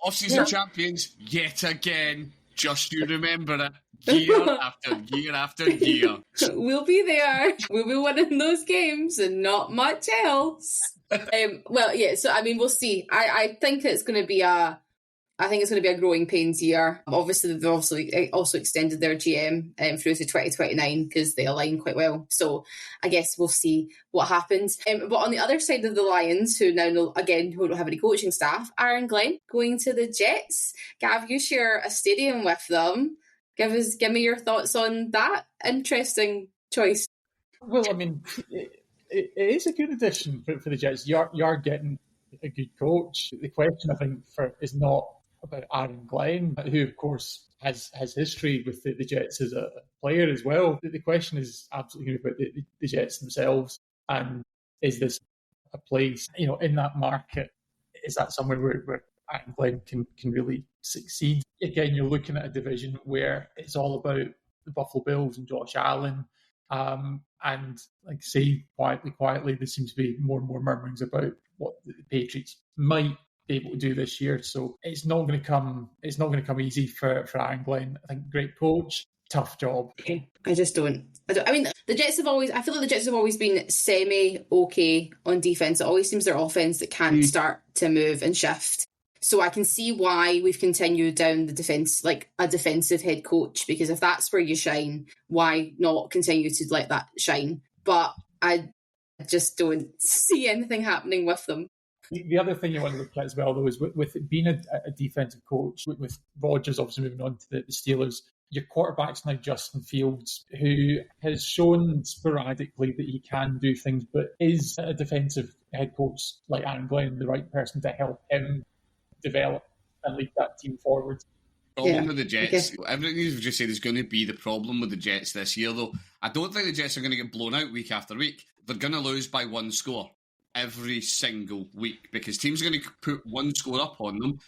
Offseason champions yet again. Just you remember it. Year after year after year. We'll be there. We'll be winning those games and not much else. Well, yeah. So I mean, we'll see. I think it's going to be a growing pains year. Obviously, they've also extended their GM through to 2029 because they align quite well. So I guess we'll see what happens. But on the other side of the Lions, who don't have any coaching staff, Aaron Glenn going to the Jets. Gav, you share a stadium with them. Give me your thoughts on that interesting choice. Well, I mean, it is a good addition for the Jets. You're getting a good coach. The question, I think, is not about Aaron Glenn, who, of course, has history with the Jets as a player as well. The question is absolutely about the Jets themselves, and is this a place, in that market? Is that somewhere where Aaron Glenn can really succeed? Again, you're looking at a division where it's all about the Buffalo Bills and Josh Allen, and like I say, quietly, there seems to be more and more murmurings about what the Patriots might be able to do this year. So it's not going to come easy for Aaron Glenn. I think great coach, tough job. Okay. I mean, the Jets have always. I feel like the Jets have always been semi-okay on defense. It always seems their offense that can't start to move and shift. So I can see why we've continued down the defense, like a defensive head coach, because if that's where you shine, why not continue to let that shine? But I just don't see anything happening with them. The other thing you want to look at as well, though, is with it being a defensive coach, with Rodgers obviously moving on to the Steelers, your quarterback's now Justin Fields, who has shown sporadically that he can do things, but is a defensive head coach like Aaron Glenn the right person to help him develop and lead that team forward? Problem with the Jets, everything you've just said is going to be the problem with the Jets this year, though. I don't think the Jets are going to get blown out week after week. They're going to lose by one score every single week because teams are going to put one score up on them,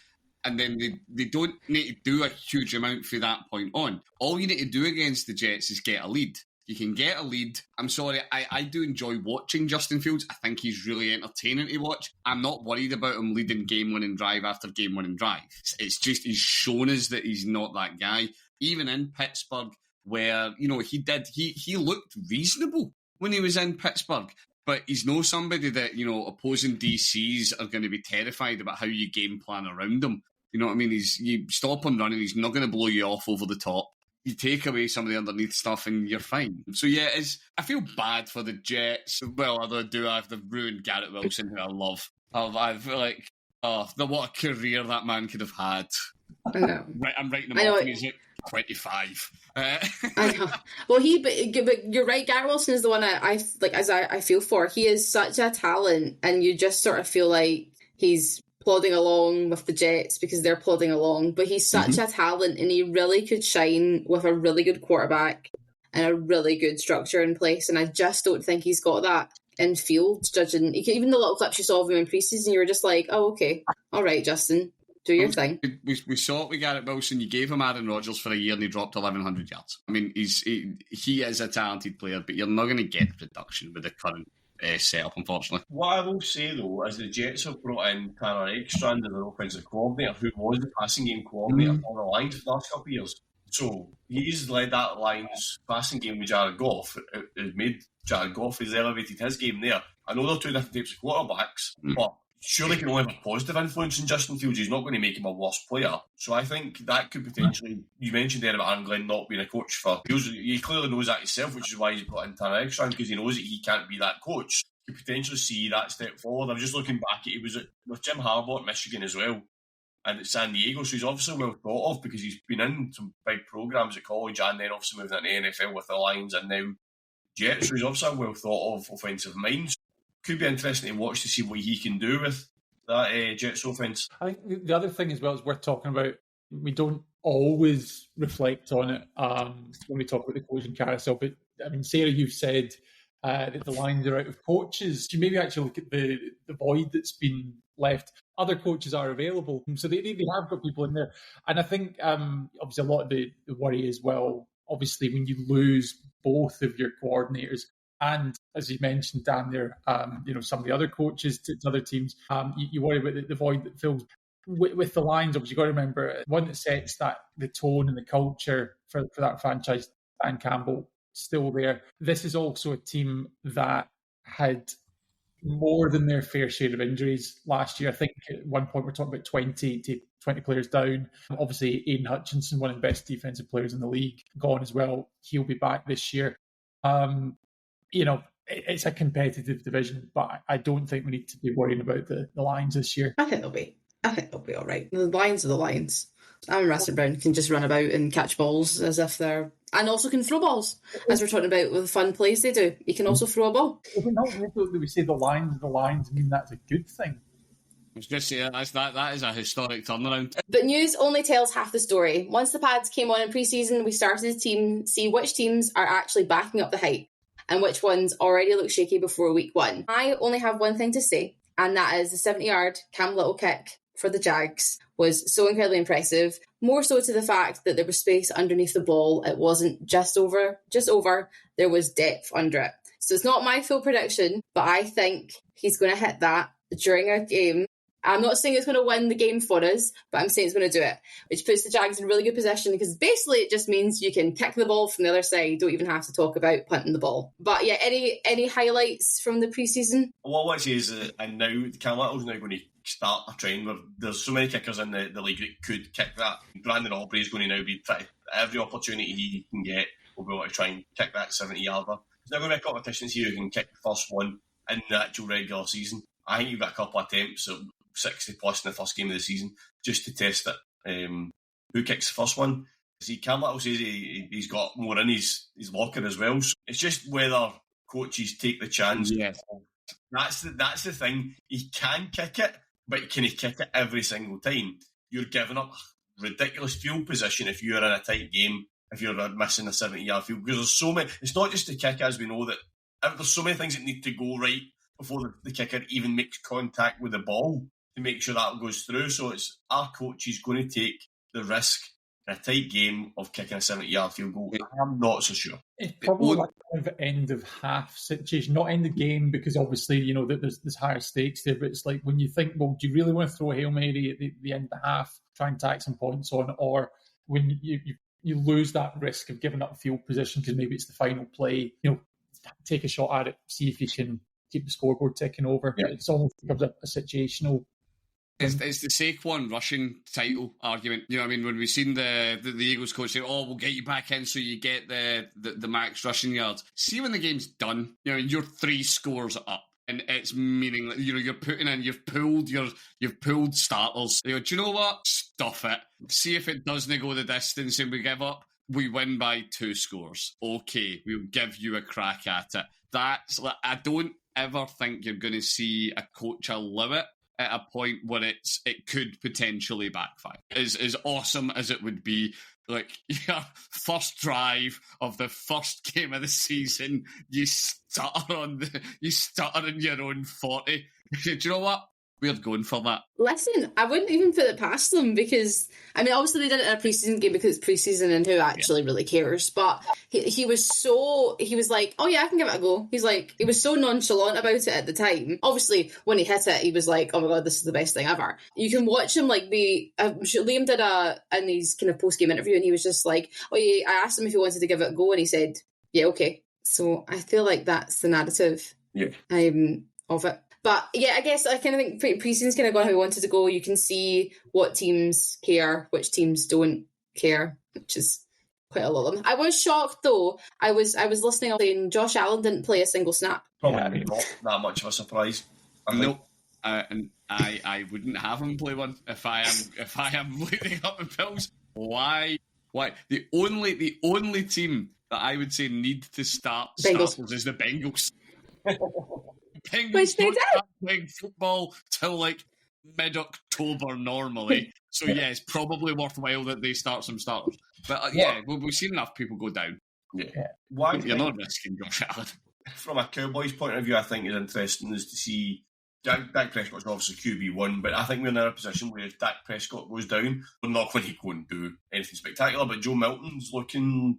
and then they don't need to do a huge amount from that point on. All you need to do against the Jets is get a lead. You can get a lead. I'm sorry, I do enjoy watching Justin Fields. I think he's really entertaining to watch. I'm not worried about him leading game-winning drive after game-winning drive. It's just he's shown us that he's not that guy. Even in Pittsburgh, where, he looked reasonable when he was in Pittsburgh. But he's no somebody that, opposing DCs are going to be terrified about how you game plan around him. You know what I mean? You stop him running, he's not going to blow you off over the top. You take away some of the underneath stuff and you're fine. So yeah, I feel bad for the Jets. Well, although they've ruined Garrett Wilson, who I love. I feel like, what a career that man could have had. I know. I'm writing him off and he's like 25. I know. Well, but you're right. Garrett Wilson is the one I feel for. He is such a talent, and you just sort of feel like he's plodding along with the Jets because they're plodding along. But he's such a talent, and he really could shine with a really good quarterback and a really good structure in place. And I just don't think he's got that in Fields. Judging even the little clips you saw of him in preseason, you were just like, oh, okay, all right, Justin. Do your thing. We saw it with Garrett Wilson. You gave him Aaron Rodgers for a year and he dropped 1,100 yards. I mean, he is a talented player, but you're not going to get production with the current setup, unfortunately. What I will say, though, is the Jets have brought in Tanner Ekstrand as their offensive coordinator, who was the passing game coordinator for the Lions for the last couple of years. So he's led that Lions passing game with Jared Goff. It made Jared Goff, has elevated his game there. I know they're two different types of quarterbacks, but surely can only have a positive influence in Justin Fields. He's not going to make him a worse player. So I think that could potentially... You mentioned there about Aaron Glenn not being a coach for Fields. He clearly knows that himself, which is why he's brought in Tanner Ekstrand, because he knows that he can't be that coach. You could potentially see that step forward. I'm just looking back at... He was with Jim Harbaugh at Michigan as well, and at San Diego, so he's obviously well thought of because he's been in some big programs at college and then obviously moved into the NFL with the Lions and now Jets, so he's obviously a well thought of offensive mind. Could be interesting to watch to see what he can do with that Jets offense. I think the other thing as well is worth talking about, we don't always reflect on it when we talk about the coaching carousel, but I mean, Sarah, you've said that the Lions are out of coaches. You maybe actually look at the void that's been left. Other coaches are available, so they have got people in there. And I think obviously a lot of the worry as well, obviously when you lose both of your coordinators, and as you mentioned, Dan, there, some of the other coaches to other teams, you worry about the void that fills with the Lions. Obviously, you've got to remember, one that sets the tone and the culture for that franchise, Dan Campbell, still there. This is also a team that had more than their fair share of injuries last year. I think at one point we're talking about 20 players down. Obviously, Aiden Hutchinson, one of the best defensive players in the league, gone as well. He'll be back this year. It's a competitive division, but I don't think we need to be worrying about the Lions this year. I think they'll be all right. The Lions are the Lions. Aaron Russell Brown can just run about and catch balls as if they're... And also can throw balls, as we're talking about with the fun plays they do. He can also throw a ball. We say the Lions, I mean, that's a good thing. I was just saying, that is a historic turnaround. But news only tells half the story. Once the pads came on in pre-season, we started to see which teams are actually backing up the hype and which ones already look shaky before week one. I only have one thing to say, and that is the 70-yard Cam Little kick for the Jags was so incredibly impressive, more so to the fact that there was space underneath the ball. It wasn't just over, there was depth under it. So it's not my full prediction, but I think he's going to hit that during a game. I'm not saying it's going to win the game for us, but I'm saying it's going to do it, which puts the Jags in a really good position because basically it just means you can kick the ball from the other side. Don't even have to talk about punting the ball. But yeah, any highlights from the preseason? Well, what I say is that now Cam Little's now going to start a trend where there's so many kickers in the league that could kick that. Brandon Aubrey is going to now be trying every opportunity he can get will be able to try and kick that 70-yarder. There's now going to be a competition here who can kick the first one in the actual regular season. I think you've got a couple of attempts at 60 plus in the first game of the season just to test it. Who kicks the first one? See, Cam Little says he's got more in his locker as well. So it's just whether coaches take the chance. Yes. That's the thing. He can kick it, but can he kick it every single time? You're giving up ridiculous field position if you're in a tight game, if you're missing a 70-yard field. Because there's so many... It's not just the kick, as we know, that there's so many things that need to go right before the kicker even makes contact with the ball to make sure that goes through. So it's our coach is going to take the risk in a tight game of kicking a 70-yard field goal? I'm not so sure. It's probably like kind of end of half situation, not end of game, because obviously, you know, there's higher stakes there, but it's like when you think, well, do you really want to throw a Hail Mary at the end of the half, try and tack some points on, or when you lose that risk of giving up field position because maybe it's the final play, you know, take a shot at it, see if you can keep the scoreboard ticking over. Yeah. It's almost becomes a situational. It's the Saquon rushing title argument. You know what I mean? When we've seen the Eagles coach say, "Oh, we'll get you back in so you get the max rushing yards." See when the game's done, you know, you're 3 scores up. And it's meaningless. You know, you're putting in, you've pulled starters. You go, do you know what? Stuff it. See if it doesn't go the distance and we give up. We win by 2 scores. Okay, we'll give you a crack at it. That's like, I don't ever think you're going to see a coach allow it at a point where it could potentially backfire. As awesome as it would be, like your first drive of the first game of the season, you stutter in your own 40. Do you know what? We're going for that. Listen, I wouldn't even put it past them because, I mean, obviously they did it in a preseason game because it's preseason and who actually really cares. But he was like, oh yeah, I can give it a go. He's like, he was so nonchalant about it at the time. Obviously, when he hit it, he was like, oh my God, this is the best thing ever. You can watch him like Liam did in his kind of post-game interview and he was just like, oh yeah, I asked him if he wanted to give it a go and he said, yeah, okay. So I feel like that's the narrative of it. But yeah, I guess I kind of think preseason's kind of gone how we wanted to go. You can see what teams care, which teams don't care, which is quite a lot of them. I was shocked though. I was listening and Josh Allen didn't play a single snap. Probably not that much of a surprise. Nope. And I wouldn't have him play one if I am leading up the Bills. Why? The only team that I would say need to start starters is the Bengals. Bengals don't start playing football till like mid-October normally. So yeah, it's probably worthwhile that they start some starters. But we've seen enough people go down. Yeah. You're not risking Josh Allen. From a Cowboys point of view, I think is interesting is to see Dak Prescott's obviously QB1, but I think we're in a position where if Dak Prescott goes down, we're not going to go and do anything spectacular, but Joe Milton's looking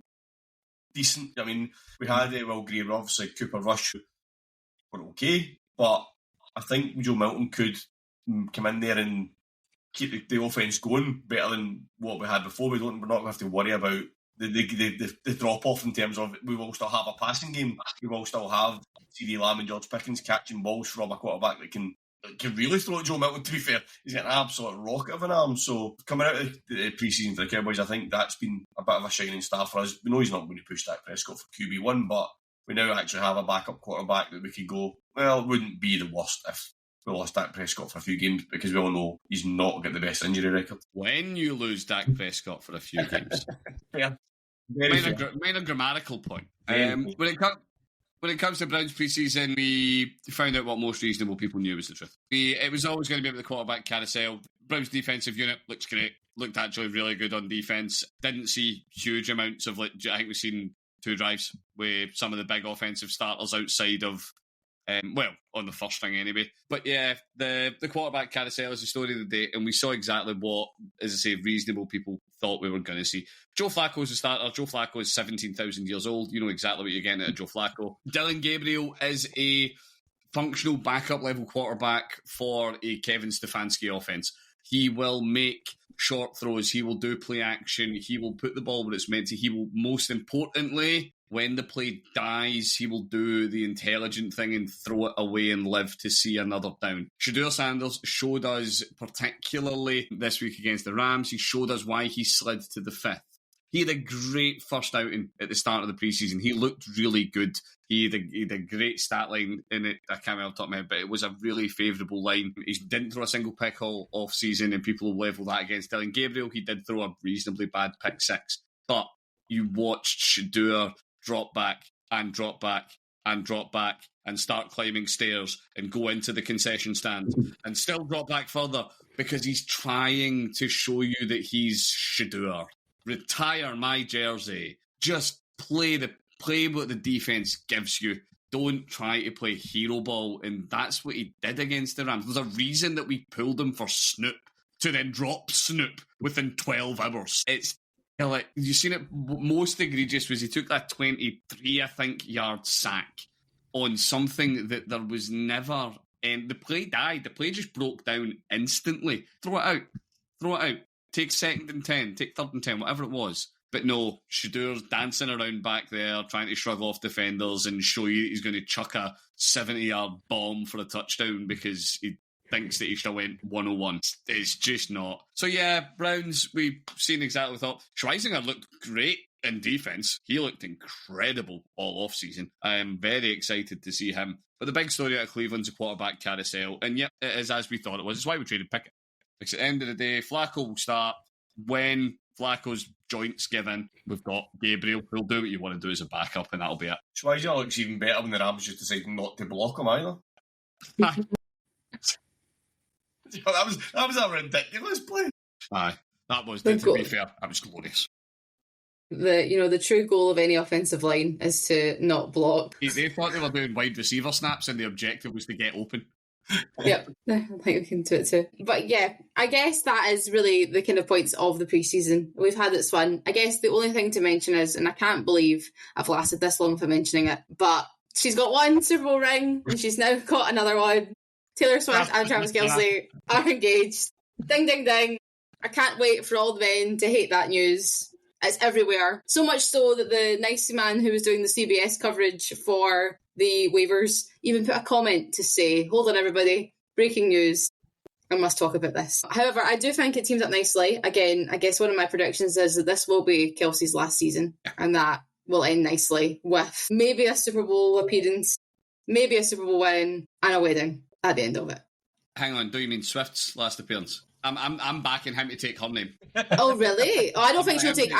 decent. I mean, we had Will Greer, obviously Cooper Rush were okay, but I think Joe Milton could come in there and keep the offense going better than what we had before. We're not going to have to worry about the drop-off in terms of we will still have a passing game. We will still have CeeDee Lamb and George Pickens catching balls from a quarterback that can really throw at Joe Milton, to be fair. He's got an absolute rocket of an arm. So coming out of the pre-season for the Cowboys, I think that's been a bit of a shining star for us. We know he's not going to push Dak Prescott for QB1, but we now actually have a backup quarterback that we could go, well, it wouldn't be the worst if we lost Dak Prescott for a few games because we all know he's not got the best injury record. When you lose Dak Prescott for a few games. Yeah. Minor grammatical point. When it comes to Browns preseason, we found out what most reasonable people knew was the truth. It was always going to be about the quarterback carousel. Browns defensive unit looks great. Looked actually really good on defense. Didn't see huge amounts of, I think we've seen 2 drives with some of the big offensive starters outside of, on the first string anyway. But yeah, the quarterback carousel is the story of the day, and we saw exactly what, as I say, reasonable people thought we were going to see. Joe Flacco is the starter. Joe Flacco is 17,000 years old. You know exactly what you're getting out of Joe Flacco. Dylan Gabriel is a functional backup level quarterback for a Kevin Stefanski offense. He will make short throws. He will do play action. He will put the ball where it's meant to. He will, most importantly, when the play dies, he will do the intelligent thing and throw it away and live to see another down. Shedeur Sanders showed us, particularly this week against the Rams, he showed us why he slid to the 5th. He had a great first outing at the start of the preseason. He looked really good. He had a great stat line in it. I can't remember off the top of my head, but it was a really favourable line. He didn't throw a single pick all off-season, and people will level that against Dylan Gabriel. He did throw a reasonably bad pick 6. But you watched Shedeur drop back and drop back and drop back and start climbing stairs and go into the concession stand and still drop back further because he's trying to show you that he's Shedeur. Retire my jersey. Just play what the defense gives you. Don't try to play hero ball, and that's what he did against the Rams. There's a reason that we pulled him for Snoop to then drop Snoop within 12 hours. It's Yeah, like, you seen it, most egregious was he took that 23, I think, yard sack on something that there was never... the play died. The play just broke down instantly. Throw it out. Take 2nd and 10, take 3rd and 10, whatever it was. But no, Shadour's dancing around back there, trying to shrug off defenders and show you he's going to chuck a 70-yard bomb for a touchdown because he thinks that he should have went 101. It's just not. So yeah, Browns, we've seen exactly what we thought. Schweisinger looked great in defence. He looked incredible all off-season. I am very excited to see him. But the big story out of Cleveland's a quarterback carousel. And yeah, it is as we thought it was. It's why we traded Pickett. Because at the end of the day, Flacco will start when Flacco's joints give in. We've got Gabriel. He'll do what you want to do as a backup, and that'll be it. Schweizer looks even better when the Rams just decided not to block him either. that was a ridiculous play. Aye, that was, to be fair, that was glorious. The true goal of any offensive line is to not block. They thought they were doing wide receiver snaps, and the objective was to get open. Yep, I think we can do it too. But yeah, I guess that is really the kind of points of the preseason. We've had its fun. I guess the only thing to mention is, and I can't believe I've lasted this long for mentioning it, but she's got one Super Bowl ring and she's now got another one. Taylor Swift and Travis Kelce are engaged. Ding, ding, ding. I can't wait for all the men to hate that news. It's everywhere. So much so that the nice man who was doing the CBS coverage for the waivers even put a comment to say, hold on everybody, breaking news, I must talk about this. However, I do think it teams up nicely. Again, I guess one of my predictions is that this will be Kelsey's last season, and that will end nicely with maybe a Super Bowl appearance, maybe a Super Bowl win, and a wedding at the end of it. Hang on, do you mean Swift's last appearance? I'm backing him to take her name. Oh really? Oh, I don't think they'll take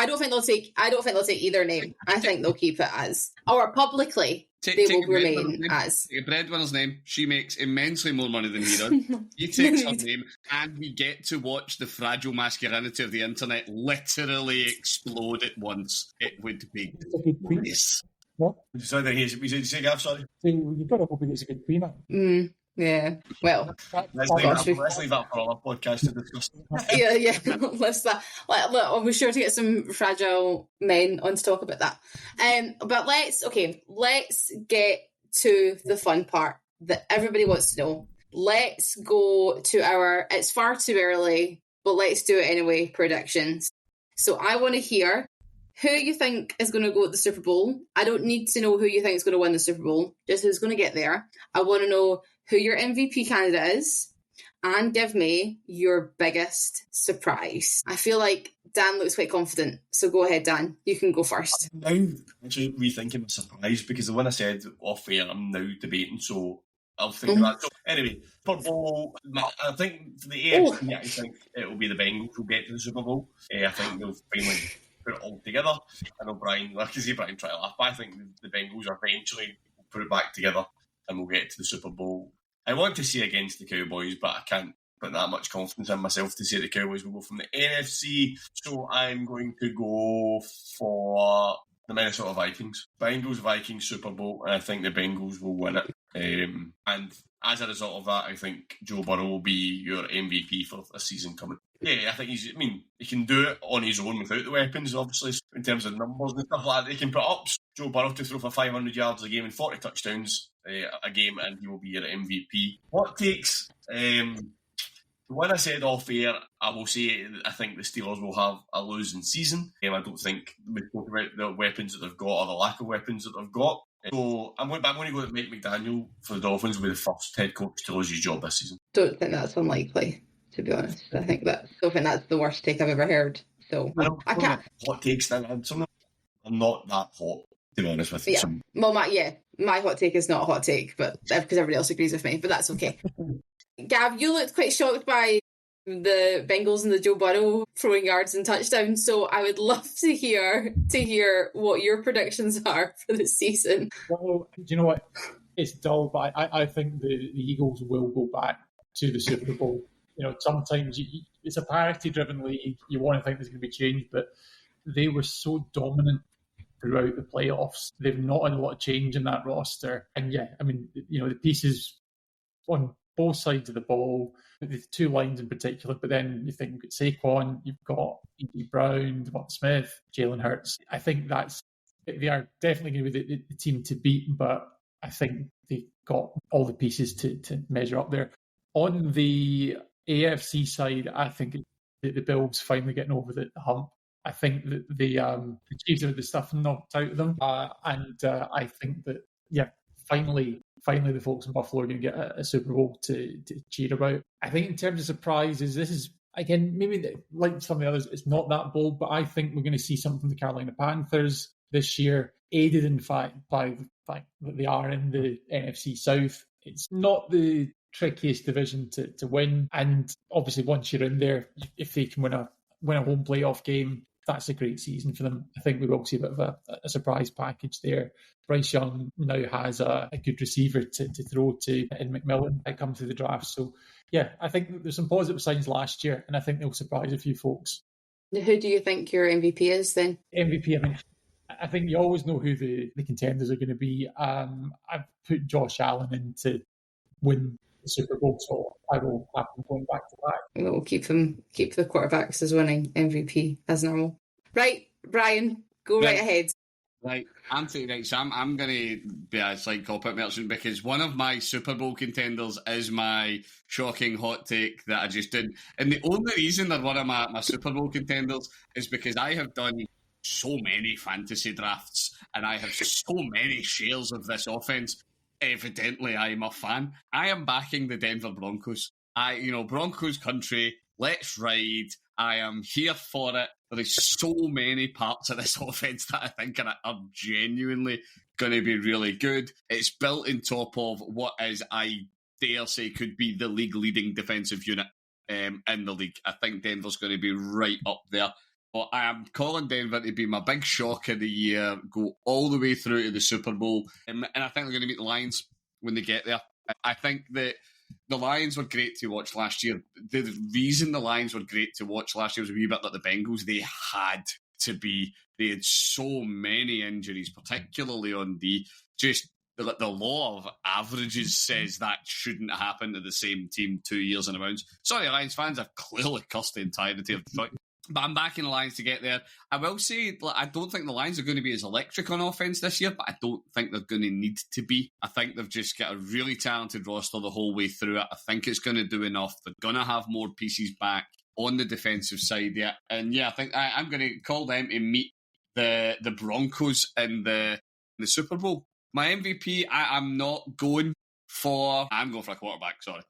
either name. I think they'll keep it as, or publicly they will remain as. Take a breadwinner's name. She makes immensely more money than he does. He takes her name, and we get to watch the fragile masculinity of the internet literally explode at once. It would be nice. What? Sorry, we say Gav, sorry. So you've got to hope he gets a good prenup. Yeah, well, let's leave that for our podcast to discuss. yeah. Let's that. I'll be sure to get some fragile men on to talk about that. But let's get to the fun part that everybody wants to know. Let's go to our. It's far too early, but let's do it anyway. Predictions. So I want to hear who you think is going to go at the Super Bowl. I don't need to know who you think is going to win the Super Bowl, just who's going to get there. I want to know who your MVP candidate is, and give me your biggest surprise. I feel like Dan looks quite confident, so go ahead, Dan. You can go first. I'm actually rethinking my surprise, because the one I said off air, I'm now debating, so I'll think of that. So anyway, Super Bowl, I think for the AFC, I think it will be the Bengals who get to the Super Bowl. I think they'll finally put it all together. I know Brian try to laugh, but I think the Bengals eventually will put it back together and we'll get to the Super Bowl. I want to say against the Cowboys, but I can't put that much confidence in myself to say the Cowboys will go from the NFC. So I'm going to go for the Minnesota Vikings. Bengals-Vikings Super Bowl, and I think the Bengals will win it. And as a result of that, I think Joe Burrow will be your MVP for a season coming. Yeah, I think he can do it on his own without the weapons, obviously, in terms of numbers and stuff like that. He can put up Joe Burrow to throw for 500 yards a game and 40 touchdowns a game, and he will be your MVP. What takes? The one I said off air, I will say I think the Steelers will have a losing season. I don't think we talk about the weapons that they've got or the lack of weapons that they've got. So I'm going to go with Mike McDaniel for the Dolphins, will be the first head coach to lose his job this season. Don't think that's unlikely, to be honest. I think that's the worst take I've ever heard. So I can't. Hot takes then. I'm not that hot, to be honest with you. Yeah. Well, my hot take is not a hot take, but because everybody else agrees with me, but that's okay. Gav, you looked quite shocked by the Bengals and the Joe Burrow throwing yards and touchdowns, so I would love to hear what your predictions are for the season. Well, do you know what? It's dull, but I think the Eagles will go back to the Super Bowl. Sometimes it's a parity-driven league. You want to think there's going to be change, but they were so dominant throughout the playoffs. They've not had a lot of change in that roster. And the pieces on both sides of the ball, the two lines in particular, but then you think you've got Saquon, you've got E.J. Brown, Devonta Smith, Jalen Hurts. I think they are definitely going to be the team to beat, but I think they've got all the pieces to measure up there. On the AFC side, I think the Bills finally getting over the hump. I think that the Chiefs have the stuff knocked out of them, and I think that finally the folks in Buffalo are going to get a Super Bowl to cheer about. I think in terms of surprises, this is again maybe like some of the others, it's not that bold, but I think we're going to see something from the Carolina Panthers this year, aided in fact by the fact that they are in the NFC South. It's not the trickiest division to win, and obviously once you're in there, if they can win a home playoff game, that's a great season for them. I think we will see a bit of a surprise package there. Bryce Young now has a good receiver to throw to in McMillan that come through the draft. So yeah, I think there's some positive signs last year, and I think they'll surprise a few folks. Who do you think your MVP is then? MVP, I mean, I think you always know who the contenders are going to be. I've put Josh Allen in to win the Super Bowl, so I will have him going back to back. We'll keep the quarterbacks as winning MVP as normal. Right, Brian, go right ahead. Right, so I'm going to be a slight cop-out merchant because one of my Super Bowl contenders is my shocking hot take that I just did. And the only reason they're one of my Super Bowl contenders is because I have done so many fantasy drafts and I have so many shares of this offense. Evidently, I'm a fan. I am backing the Denver Broncos. Broncos country, let's ride. I am here for it. There is so many parts of this offense that I think are genuinely going to be really good. It's built on top of what is, I dare say, could be the league-leading defensive unit in the league. I think Denver's going to be right up there. But I am calling Denver to be my big shock of the year, go all the way through to the Super Bowl. And I think they're going to meet the Lions when they get there. I think that the Lions were great to watch last year. The reason the Lions were great to watch last year was a wee bit like the Bengals. They had to be. They had so many injuries, particularly on the law of averages says that shouldn't happen to the same team 2 years in a bounds. Sorry, Lions fans, I've clearly cussed the entirety of Detroit. But I'm backing the Lions to get there. I will say, I don't think the Lions are going to be as electric on offense this year, but I don't think they're going to need to be. I think they've just got a really talented roster the whole way through it. I think it's going to do enough. They're going to have more pieces back on the defensive side, yeah. And yeah, I think I'm going to call them to meet the Broncos in the Super Bowl. My MVP, I'm going for a quarterback, sorry.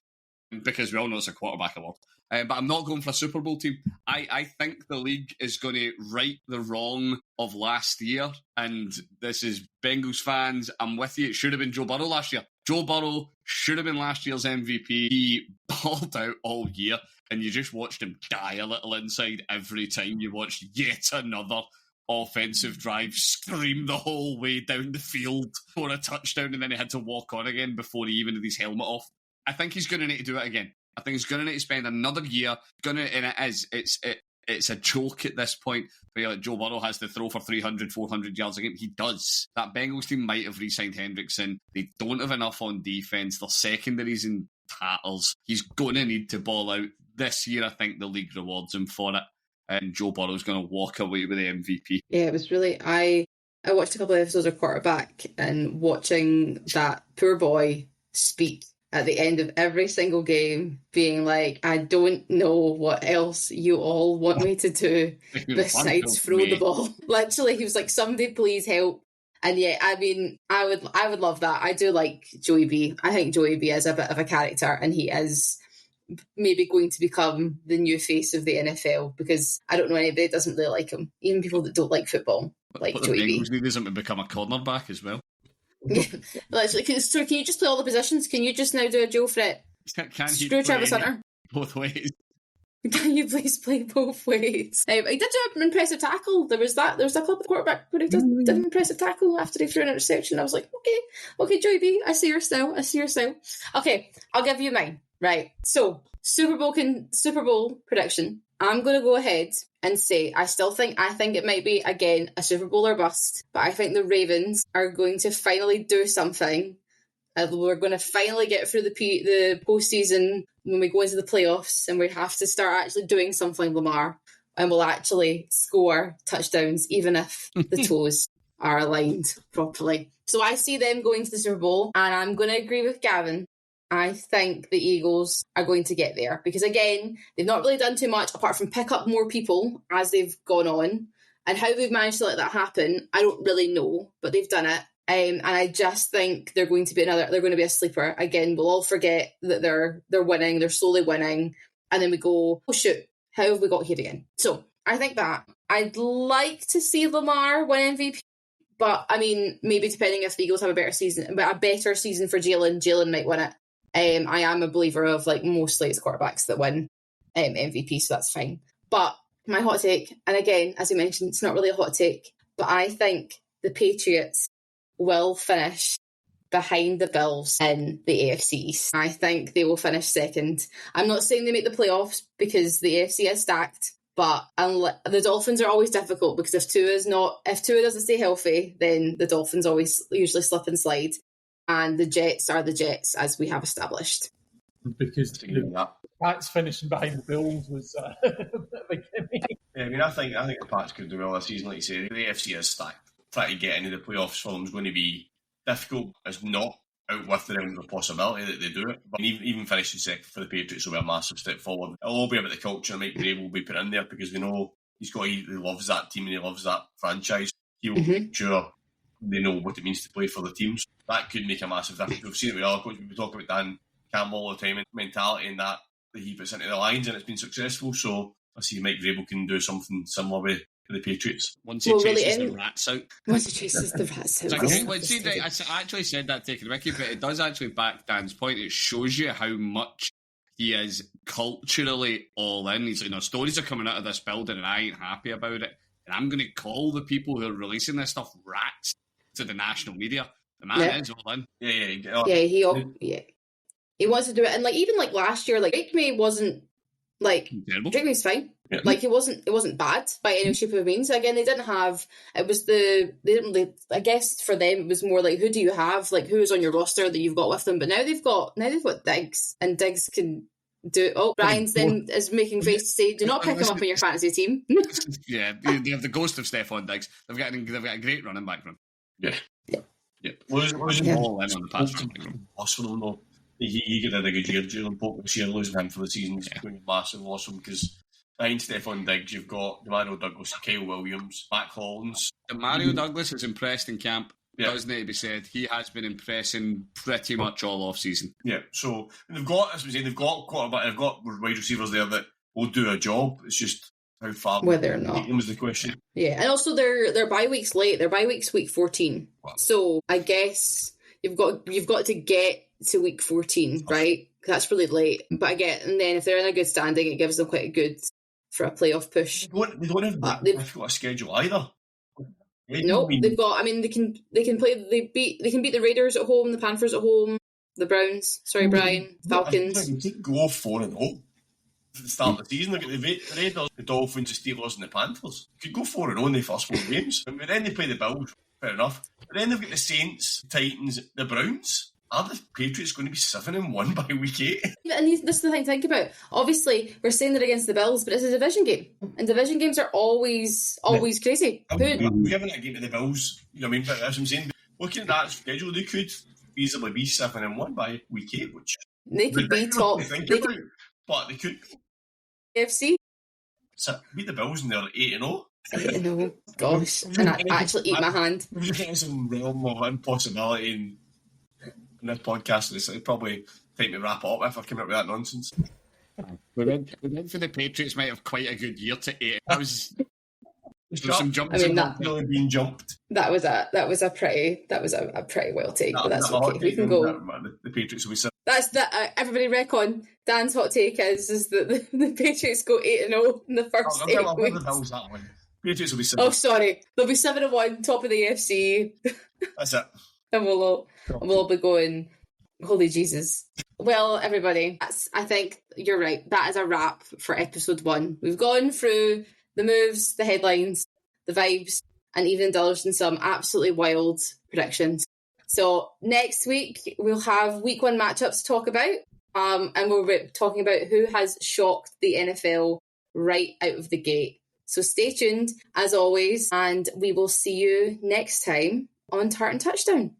Because we all know it's a quarterback award. But I'm not going for a Super Bowl team. I think the league is going to right the wrong of last year. And this is Bengals fans. I'm with you. It should have been Joe Burrow last year. Joe Burrow should have been last year's MVP. He balled out all year. And you just watched him die a little inside every time you watched yet another offensive drive scream the whole way down the field for a touchdown. And then he had to walk on again before he even had his helmet off. I think he's going to need to do it again. I think he's going to need to spend another year. It's a joke at this point. But Joe Burrow has to throw for 300, 400 yards a game. He does. That Bengals team might have re-signed Hendrickson. They don't have enough on defense. Their secondary's in tatters. He's going to need to ball out. This year, I think the league rewards him for it. And Joe Burrow's going to walk away with the MVP. Yeah, it was really... I watched a couple of episodes of Quarterback and watching that poor boy speak at the end of every single game, being like, I don't know what else you all want me to do besides throw the ball. Literally, he was like, somebody please help. And yeah, I mean, I would love that. I do like Joey B. I think Joey B is a bit of a character, and he is maybe going to become the new face of the NFL, because I don't know anybody that doesn't really like him. Even people that don't like football like Joey B. He needs him to become a cornerback as well. Literally, so can you just play all the positions? Can you just now do a Joe Fred? Can he Screw Travis Hunter both ways? Can you please play both ways? He did do an impressive tackle. There was a clip of quarterback where he did an impressive tackle after he threw an interception. I was like, okay, Joey B, I see your style. Okay, I'll give you mine. Right. So Super Bowl prediction. I'm going to go ahead and say I think it might be, again, a Super Bowl or bust, but I think the Ravens are going to finally do something We're going to finally get through the postseason when we go into the playoffs, and we have to start actually doing something, Lamar, and we'll actually score touchdowns, even if the toes are aligned properly. So I see them going to the Super Bowl, and I'm going to agree with Gavin. I think the Eagles are going to get there because, again, they've not really done too much apart from pick up more people as they've gone on. And how they've managed to let that happen, I don't really know, but they've done it. And I just think they're going to be a sleeper. Again, we'll all forget that they're winning, they're slowly winning. And then we go, oh shoot, how have we got here again? So I think that I'd like to see Lamar win MVP. But I mean, maybe depending if the Eagles have a better season for Jalen might win it. I am a believer of like mostly it's quarterbacks that win MVP, so that's fine. But my hot take, and again, as you mentioned, it's not really a hot take, but I think the Patriots will finish behind the Bills in the AFC East. I think they will finish second. I'm not saying they make the playoffs because the AFC is stacked, but the Dolphins are always difficult because if Tua doesn't stay healthy, then the Dolphins usually slip and slide. And the Jets are the Jets, as we have established. Because the Pats finishing behind the Bills was Yeah, I mean, I think the Pats could do well this season, like you say. The AFC is stacked. Trying to get into the playoffs for them is going to be difficult. It's not out with the realm of possibility that they do it. But even finishing second for the Patriots will be a massive step forward. It'll all be about the culture Mike Vrabel will be put in there because we know he loves that team and he loves that franchise. He will make sure they know what it means to play for the teams. That could make a massive difference. We've seen it with other coaches. We talk about Dan Campbell all the time and mentality and that he puts into the lines and it's been successful. So I see Mike Vrabel can do something similar with the Patriots. Once he chases the rats out. I actually said that taking Ricky, but it does actually back Dan's point. It shows you how much he is culturally all in. He's like, stories are coming out of this building and I ain't happy about it. And I'm going to call the people who are releasing this stuff rats to the national media. The man is all in. He wants to do it. And even last year, Drake May wasn't terrible. Drake May's fine. Yeah. It wasn't bad by any shape or means. Again, they didn't have. It was I guess for them it was more like who do you have? Who is on your roster that you've got with them? But now they've got Diggs, and Diggs can do. Oh, Brian's then is making face to say, do not pick him up in your fantasy team. Yeah, they have the ghost of Stephon Diggs. They've got a great running back from. Yeah. Losing all in on the pass running. Loss for them though. He could have a good year. Jalen Polk this year, losing him for the season is going to be a massive loss for him because behind Stephon Diggs, you've got Demario Douglas, Kyle Williams, Mac Hollins. Demario Douglas has impressed in camp. Does need to be said. He has been impressing pretty much all off season. Yeah, so they've got, as we say, they've got quite a bit. They've got wide receivers there that will do a job. It's just how far whether or not them is the question. Yeah, and also their bye week's late. Their bye week's week 14. Wow. So I guess you've got to get to week 14, right? That's really late. But and then if they're in a good standing, it gives them quite a good for a playoff push. They don't have a difficult schedule either. No, they've got. I mean, they can play. They can beat the Raiders at home, the Panthers at home, the Browns. Sorry, Brian. Falcons. They could go 4-0 at the start of the season. Look at the Raiders, the Dolphins, the Steelers, and the Panthers. Could go 4-0 in the first 4 games. But then they play the Bills. Fair enough. But then they've got the Saints, Titans, the Browns. Are the Patriots going to be 7-1 by week 8? And this is the thing to think about. Obviously, we're saying they're against the Bills, but it's a division game. And division games are always crazy. I'm giving that game to the Bills. You know what I mean? But as I'm saying, looking at that schedule, they could easily be 7-1 by week 8, which they could be top. But they could AFC. So beat the Bills and they're 8-0. 8-0. Gosh. And I actually eat my hand. We're getting some realm of impossibility in this podcast. It's probably time to wrap it up if I come up with that nonsense. We went for the Patriots might have quite a good year to 8. Some jumps being jumped. That was a pretty wild take, but that's okay. We can go. The Patriots will be. That's that. Everybody recon. Dan's hot take is that the Patriots go 8-0 in the first 8 weeks. That one. Patriots will be 7. Oh, sorry, they'll be 7-1, top of the AFC. That's it. And we'll all be going, holy Jesus. Well, everybody, I think you're right. That is a wrap for episode 1. We've gone through the moves, the headlines, the vibes, and even indulged in some absolutely wild predictions. So next week, we'll have week 1 matchups to talk about. And we'll be talking about who has shocked the NFL right out of the gate. So stay tuned, as always, and we will see you next time on Tartan Touchdown.